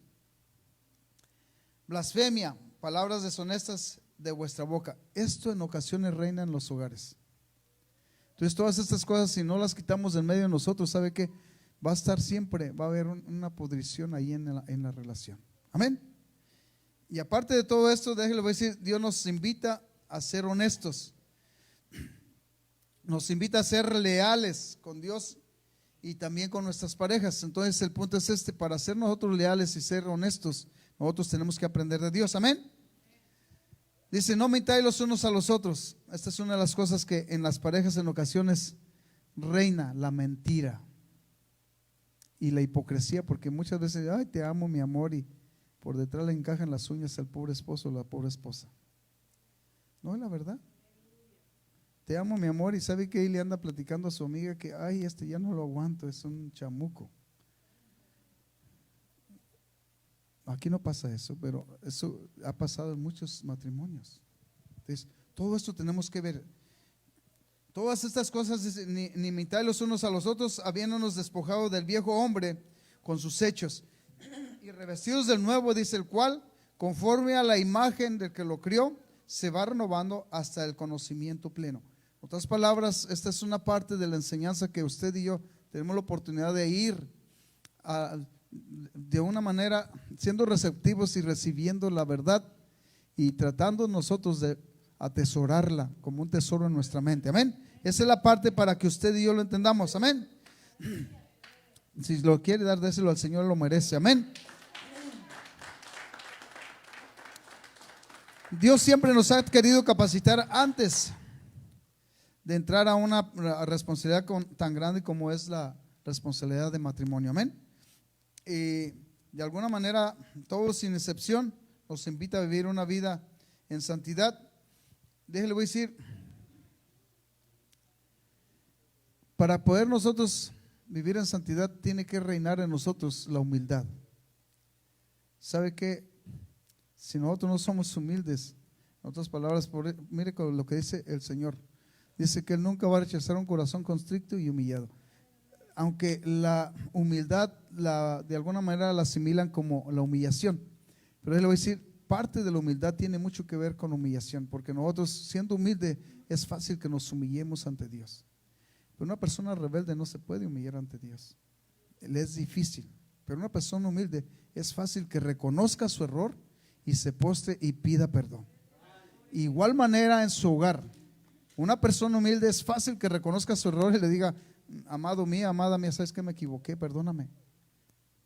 blasfemia, palabras deshonestas de vuestra boca. Esto en ocasiones reina en los hogares. Entonces todas estas cosas, si no las quitamos del medio de nosotros, ¿sabe qué? Va a estar siempre, va a haber una podrición ahí en la relación, amén. Y aparte de todo esto, déjale, voy a decir, Dios nos invita a ser honestos, nos invita a ser leales con Dios y también con nuestras parejas. Entonces el punto es este: para ser nosotros leales y ser honestos, nosotros tenemos que aprender de Dios, amén. Dice, no mintáis los unos a los otros. Esta es una de las cosas que en las parejas en ocasiones reina, la mentira y la hipocresía, porque muchas veces, ay, te amo, mi amor, y por detrás le encajan las uñas al pobre esposo o la pobre esposa. No es la verdad. Te amo, mi amor, y sabe que ahí le anda platicando a su amiga que, ay, ya no lo aguanto, es un chamuco. Aquí no pasa eso, pero eso ha pasado en muchos matrimonios. Entonces, todo esto tenemos que ver. Todas estas cosas, ni imitáis los unos a los otros, habiéndonos despojado del viejo hombre con sus hechos, y revestidos del nuevo, dice, el cual, conforme a la imagen del que lo crió, se va renovando hasta el conocimiento pleno. En otras palabras, esta es una parte de la enseñanza que usted y yo tenemos la oportunidad de ir de una manera, siendo receptivos y recibiendo la verdad y tratando nosotros de atesorarla como un tesoro en nuestra mente, amén. Esa es la parte para que usted y yo lo entendamos, amén. Si lo quiere dar, déselo al Señor, lo merece, amén. Dios siempre nos ha querido capacitar antes de entrar a una responsabilidad tan grande como es la responsabilidad de matrimonio, amén. Y de alguna manera, todos sin excepción, nos invita a vivir una vida en santidad. Déjale, voy a decir, para poder nosotros vivir en santidad, tiene que reinar en nosotros la humildad. ¿Sabe qué? Si nosotros no somos humildes, en otras palabras, mire con lo que dice el Señor. Dice que Él nunca va a rechazar un corazón constricto y humillado. Aunque la humildad, de alguna manera la asimilan como la humillación. Pero Él le va a decir, parte de la humildad tiene mucho que ver con humillación, porque nosotros, siendo humildes, es fácil que nos humillemos ante Dios. Pero una persona rebelde no se puede humillar ante Dios. Le es difícil. Pero una persona humilde es fácil que reconozca su error y se postre y pida perdón. Igual manera en su hogar, una persona humilde es fácil que reconozca su error y le diga, amado mío, amada mía, sabes que me equivoqué, perdóname,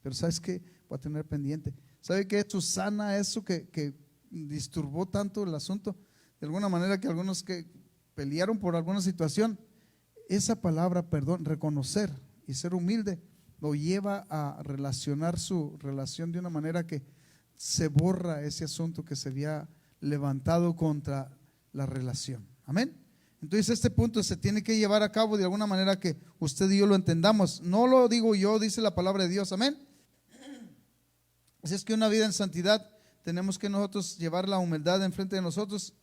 pero sabes que voy a tener pendiente. ¿Sabe que esto sana eso que disturbó tanto el asunto? De alguna manera que algunos que pelearon por alguna situación, esa palabra, perdón, reconocer y ser humilde, lo lleva a relacionar su relación de una manera que se borra ese asunto que se había levantado contra la relación. Amén. Entonces este punto se tiene que llevar a cabo de alguna manera que usted y yo lo entendamos. No lo digo yo, dice la palabra de Dios. Amén. Así es que una vida en santidad tenemos que nosotros llevar la humildad enfrente de nosotros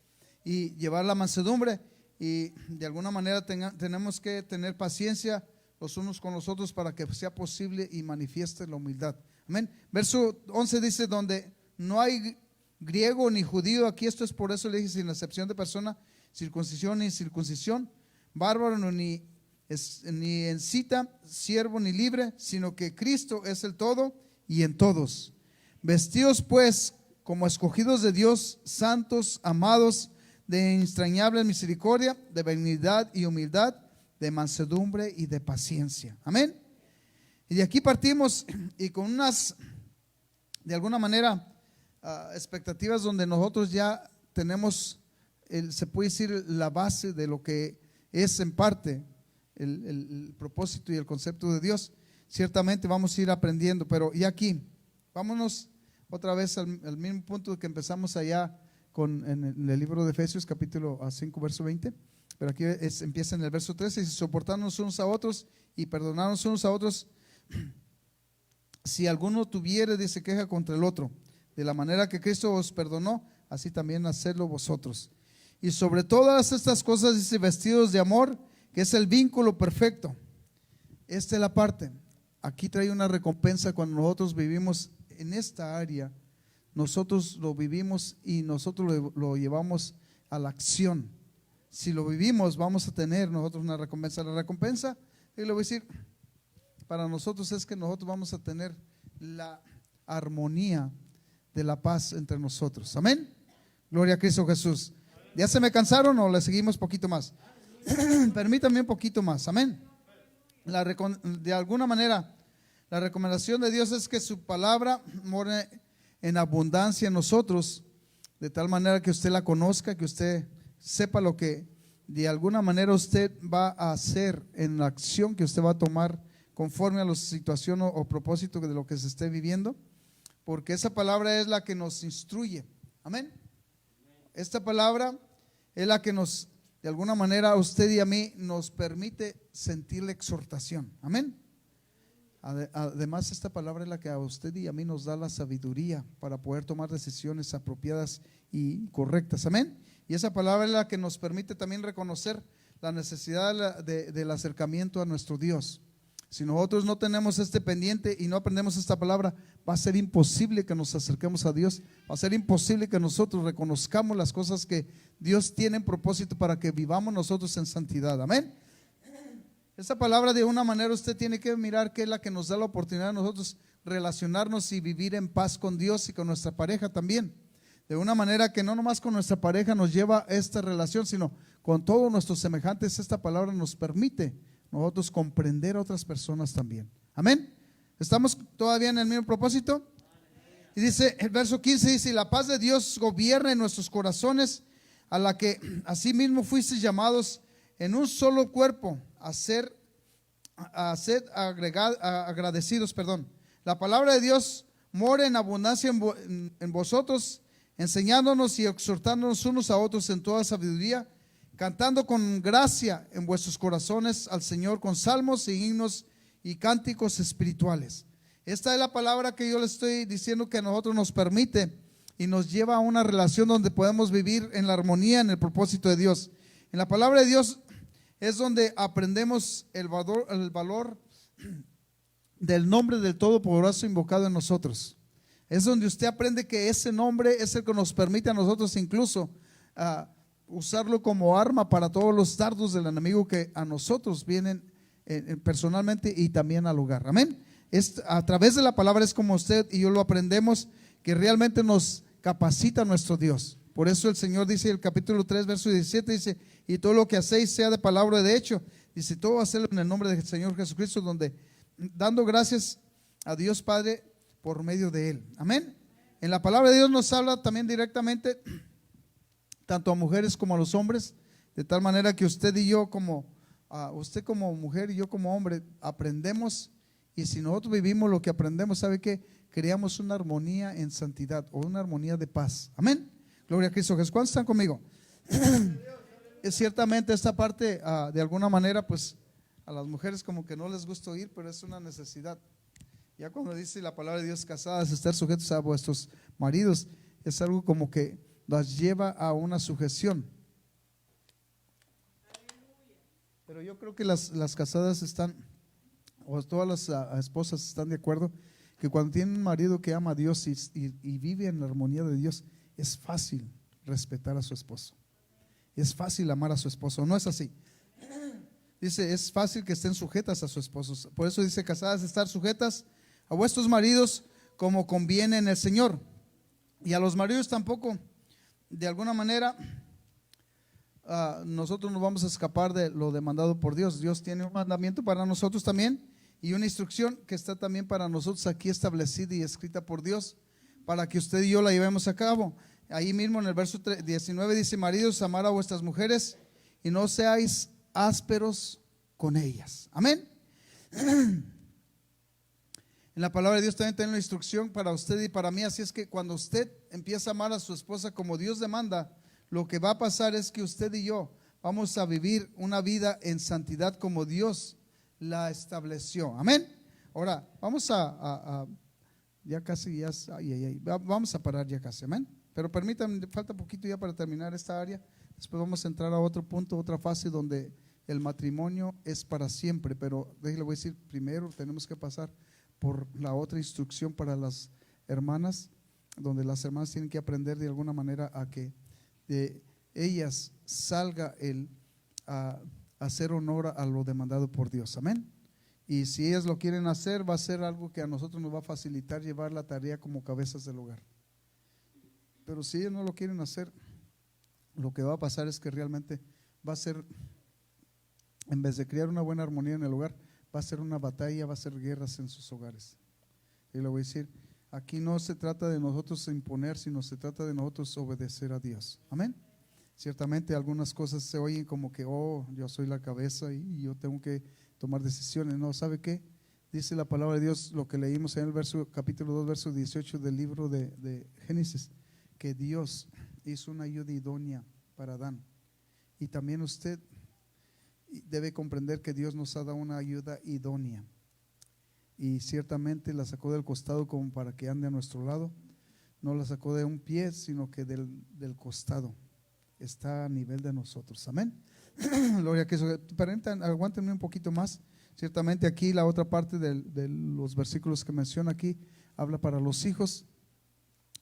y llevar la mansedumbre, y de alguna manera tenemos que tener paciencia los unos con los otros para que sea posible y manifieste la humildad. Amén. Verso 11 dice: donde no hay griego ni judío, aquí esto es por eso le dije, sin excepción de persona, circuncisión ni incircuncisión, bárbaro ni escita, siervo ni libre, sino que Cristo es el todo y en todos. Vestidos pues como escogidos de Dios, santos, amados, de entrañable misericordia, de benignidad y humildad, de mansedumbre y de paciencia. Amén. Y de aquí partimos, y con unas, de alguna manera, expectativas donde nosotros ya tenemos, se puede decir, la base de lo que es en parte el propósito y el concepto de Dios. Ciertamente vamos a ir aprendiendo, pero y aquí, vámonos otra vez al mismo punto que empezamos allá en el libro de Efesios capítulo 5 verso 20, pero aquí empieza en el verso 13, y soportarnos unos a otros y perdonarnos unos a otros, si alguno tuviere, dice, queja contra el otro, de la manera que Cristo os perdonó, así también hacedlo vosotros. Y sobre todas estas cosas, dice, vestidos de amor, que es el vínculo perfecto. Esta es la parte. Aquí trae una recompensa cuando nosotros vivimos en esta área. Nosotros lo vivimos y nosotros lo llevamos a la acción. Si lo vivimos, vamos a tener nosotros una recompensa. La recompensa, y le voy a decir, para nosotros es que nosotros vamos a tener la armonía de la paz entre nosotros. Amén. Gloria a Cristo Jesús. ¿Ya se me cansaron o le seguimos poquito más? Permítame un poquito más. Amén. De alguna manera, la recomendación de Dios es que su palabra more en abundancia en nosotros, de tal manera que usted la conozca, que usted sepa lo que de alguna manera usted va a hacer en la acción que usted va a tomar conforme a la situación o propósito de lo que se esté viviendo, porque esa palabra es la que nos instruye. Amén. Esta palabra es la que nos, de alguna manera, a usted y a mí nos permite sentir la exhortación. Amén. Además, esta palabra es la que a usted y a mí nos da la sabiduría para poder tomar decisiones apropiadas y correctas. Amén. Y esa palabra es la que nos permite también reconocer la necesidad del acercamiento a nuestro Dios. Si nosotros no tenemos este pendiente y no aprendemos esta palabra, va a ser imposible que nos acerquemos a Dios. Va a ser imposible que nosotros reconozcamos las cosas que Dios tiene en propósito para que vivamos nosotros en santidad. Amén. Esta palabra, de una manera, usted tiene que mirar que es la que nos da la oportunidad de nosotros relacionarnos y vivir en paz con Dios y con nuestra pareja también. De una manera que no nomás con nuestra pareja nos lleva esta relación, sino con todos nuestros semejantes. Esta palabra nos permite nosotros comprender a otras personas también. Amén. ¿Estamos todavía en el mismo propósito? Y dice el verso 15, dice: y la paz de Dios gobierna en nuestros corazones, a la que asimismo fuisteis llamados en un solo cuerpo a ser agradecidos. La palabra de Dios mora en abundancia en vosotros, enseñándonos y exhortándonos unos a otros en toda sabiduría, cantando con gracia en vuestros corazones al Señor con salmos y himnos y cánticos espirituales. Esta es la palabra que yo le estoy diciendo, que a nosotros nos permite y nos lleva a una relación donde podemos vivir en la armonía, en el propósito de Dios. En la palabra de Dios es donde aprendemos el valor del nombre del Todopoderoso invocado en nosotros. Es donde usted aprende que ese nombre es el que nos permite a nosotros incluso usarlo como arma para todos los dardos del enemigo que a nosotros vienen personalmente y también al hogar. Amén. A través de la palabra es como usted y yo lo aprendemos, que realmente nos capacita nuestro Dios. Por eso el Señor dice en el capítulo 3 verso 17, dice: y todo lo que hacéis sea de palabra o de hecho. Dice: todo hacerlo en el nombre del Señor Jesucristo, donde dando gracias a Dios Padre por medio de Él. Amén. En la palabra de Dios nos habla también directamente tanto a mujeres como a los hombres, De tal manera que usted y yo usted como mujer y yo como hombre aprendemos, y si nosotros vivimos lo que aprendemos, ¿sabe qué? Creamos una armonía en santidad o una armonía de paz. Amén. Gloria a Cristo Jesús. ¿Cuántos están conmigo? Es ciertamente esta parte, de alguna manera, pues a las mujeres como que no les gusta oír, pero es una necesidad. Ya cuando dice la palabra de Dios, casadas, estar sujetos a vuestros maridos, es algo como que las lleva a una sujeción. Pero yo creo que las casadas están, o todas las esposas están de acuerdo, que cuando tienen un marido que ama a Dios y vive en la armonía de Dios, es fácil respetar a su esposo. Es fácil amar a su esposo, ¿no es así? Dice, es fácil que estén sujetas a su esposo. Por eso dice, casadas, estar sujetas a vuestros maridos como conviene en el Señor. Y a los maridos tampoco, de alguna manera, nosotros nos vamos a escapar de lo demandado por Dios. Dios tiene un mandamiento para nosotros también, y una instrucción que está también para nosotros aquí establecida y escrita por Dios, para que usted y yo la llevemos a cabo. Ahí mismo en el verso 19 dice, maridos, amar a vuestras mujeres y no seáis ásperos con ellas. Amén. En la palabra de Dios también tiene una instrucción para usted y para mí. Así es que cuando usted empieza a amar a su esposa como Dios demanda, lo que va a pasar es que usted y yo vamos a vivir una vida en santidad como Dios la estableció. Amén. Ahora vamos ya casi, vamos a parar ya casi. Amén. Pero permítanme, falta poquito ya para terminar esta área. Después vamos a entrar a otro punto, otra fase donde el matrimonio es para siempre. Pero déjale, voy a decir, primero tenemos que pasar por la otra instrucción para las hermanas, donde las hermanas tienen que aprender de alguna manera a que de ellas salga a hacer honor a lo demandado por Dios. Amén. Y si ellas lo quieren hacer, va a ser algo que a nosotros nos va a facilitar llevar la tarea como cabezas del hogar. Pero si ellas no lo quieren hacer, lo que va a pasar es que realmente va a ser, en vez de crear una buena armonía en el hogar, va a ser una batalla, va a ser guerras en sus hogares. Y le voy a decir, aquí no se trata de nosotros imponer, sino se trata de nosotros obedecer a Dios. Amén. Ciertamente algunas cosas se oyen como que, yo soy la cabeza y yo tengo que tomar decisiones. No, ¿sabe qué? Dice la palabra de Dios, lo que leímos en el capítulo 2, verso 18 del libro de Génesis, que Dios hizo una ayuda idónea para Adán. Y también usted debe comprender que Dios nos ha dado una ayuda idónea. Y ciertamente la sacó del costado como para que ande a nuestro lado. No la sacó de un pie, sino que del costado. Está a nivel de nosotros. Amén. Gloria a Cristo. Aguántenme un poquito más. Ciertamente aquí la otra parte de los versículos que menciona aquí habla para los hijos.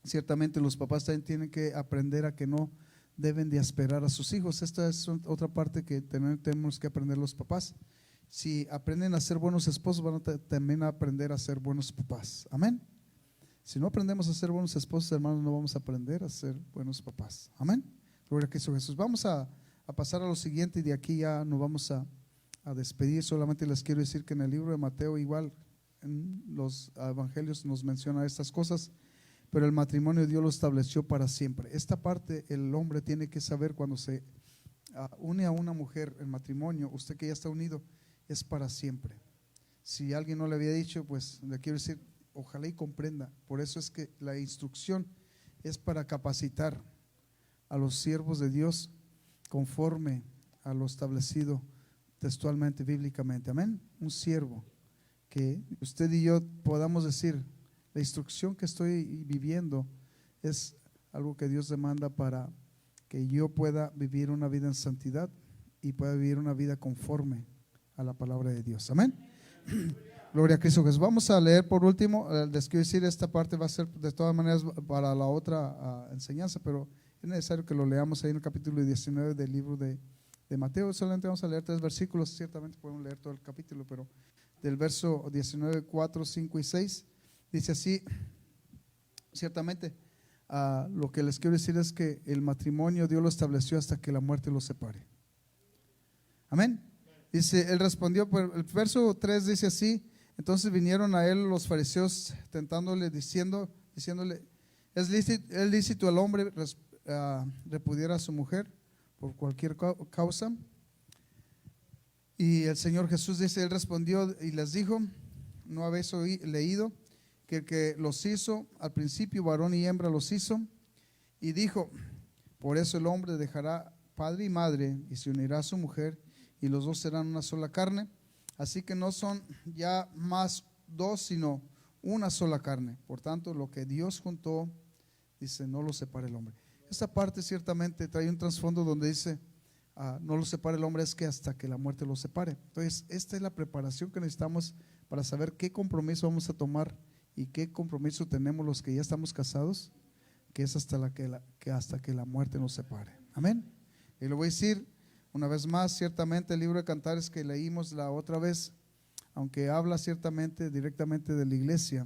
Ciertamente los papás también tienen que aprender a que no deben de esperar a sus hijos. Esta es otra parte que tenemos que aprender los papás. Si aprenden a ser buenos esposos, van a también aprender a ser buenos papás. Amén. Si no aprendemos a ser buenos esposos, hermanos, no vamos a aprender a ser buenos papás. Amén. Gloria a Cristo Jesús. Vamos a pasar a lo siguiente y de aquí ya nos vamos a despedir. Solamente les quiero decir que en el libro de Mateo, igual en los evangelios nos menciona estas cosas, pero el matrimonio Dios lo estableció para siempre. Esta parte el hombre tiene que saber cuando se une a una mujer en matrimonio, usted que ya está unido, es para siempre. Si alguien no le había dicho, pues le quiero decir, ojalá y comprenda. Por eso es que la instrucción es para capacitar a los siervos de Dios conforme a lo establecido textualmente, bíblicamente. Amén. Un siervo que usted y yo podamos decir, la instrucción que estoy viviendo es algo que Dios demanda para que yo pueda vivir una vida en santidad y pueda vivir una vida conforme a la palabra de Dios. Amén. Gloria a Cristo Jesús. Vamos a leer por último, les quiero decir, esta parte va a ser de todas maneras para la otra enseñanza, pero es necesario que lo leamos ahí en el capítulo 19 del libro de Mateo. Solamente vamos a leer 3 versículos, ciertamente podemos leer todo el capítulo, pero del verso 19, 4, 5 y 6 dice así. Ciertamente lo que les quiero decir es que el matrimonio Dios lo estableció hasta que la muerte los separe. Amén. Dice, él respondió, el verso 3 dice así: entonces vinieron a él los fariseos tentándole, diciéndole, ¿es lícito al hombre repudiar a su mujer? por cualquier causa. Y el Señor Jesús dice, Él respondió y les dijo, ¿no habéis leído que el que los hizo al principio, varón y hembra los hizo? Y dijo, por eso el hombre dejará padre y madre y se unirá a su mujer y los dos serán una sola carne. Así que no son ya más dos, sino una sola carne. Por tanto, lo que Dios juntó, dice, no lo separe el hombre. Esta parte ciertamente trae un trasfondo donde dice, no lo separe el hombre, es que hasta que la muerte lo separe. Entonces, esta es la preparación que necesitamos para saber qué compromiso vamos a tomar y qué compromiso tenemos los que ya estamos casados, que es hasta que la muerte nos separe. Amén. Y lo voy a decir una vez más, ciertamente el libro de Cantares que leímos la otra vez, aunque habla ciertamente directamente de la iglesia,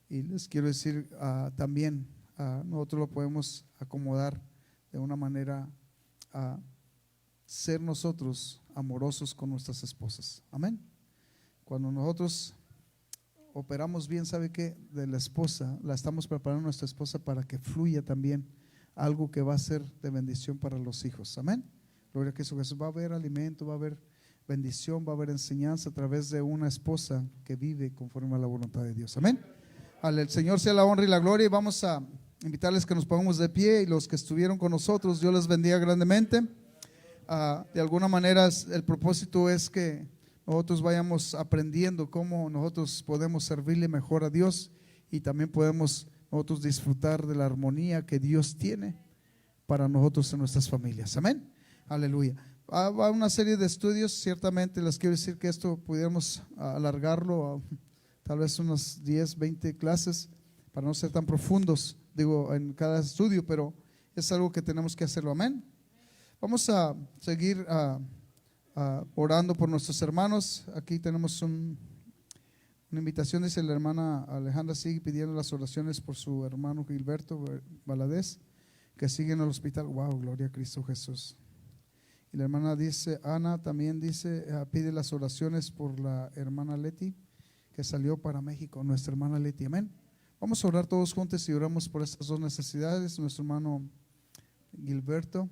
y les quiero decir también, nosotros lo podemos acomodar de una manera a ser nosotros amorosos con nuestras esposas. Amén. Cuando nosotros operamos bien, ¿sabe qué? De la esposa, la estamos preparando a nuestra esposa para que fluya también algo que va a ser de bendición para los hijos. Amén. Gloria a Cristo Jesús. Va a haber alimento, va a haber bendición, va a haber enseñanza a través de una esposa que vive conforme a la voluntad de Dios. Amén. Al Señor sea la honra y la gloria. Y vamos a invitarles que nos pongamos de pie, y los que estuvieron con nosotros, Dios les bendiga grandemente. De alguna manera el propósito es que nosotros vayamos aprendiendo cómo nosotros podemos servirle mejor a Dios, y también podemos nosotros disfrutar de la armonía que Dios tiene para nosotros en nuestras familias. Amén. Aleluya. Va una serie de estudios, ciertamente les quiero decir que esto pudiéramos alargarlo a tal vez unas 10, 20 clases para no ser tan profundos, digo, en cada estudio, pero es algo que tenemos que hacerlo. Amén. Vamos a seguir orando por nuestros hermanos. Aquí tenemos una invitación, dice la hermana Alejandra, sigue pidiendo las oraciones por su hermano Gilberto Valadez, que sigue en el hospital. Wow, gloria a Cristo Jesús. Y la hermana dice, Ana también dice, pide las oraciones por la hermana Leti, que salió para México, nuestra hermana Leti. Amén. Vamos a orar todos juntos y oramos por estas dos necesidades. Nuestro hermano Gilberto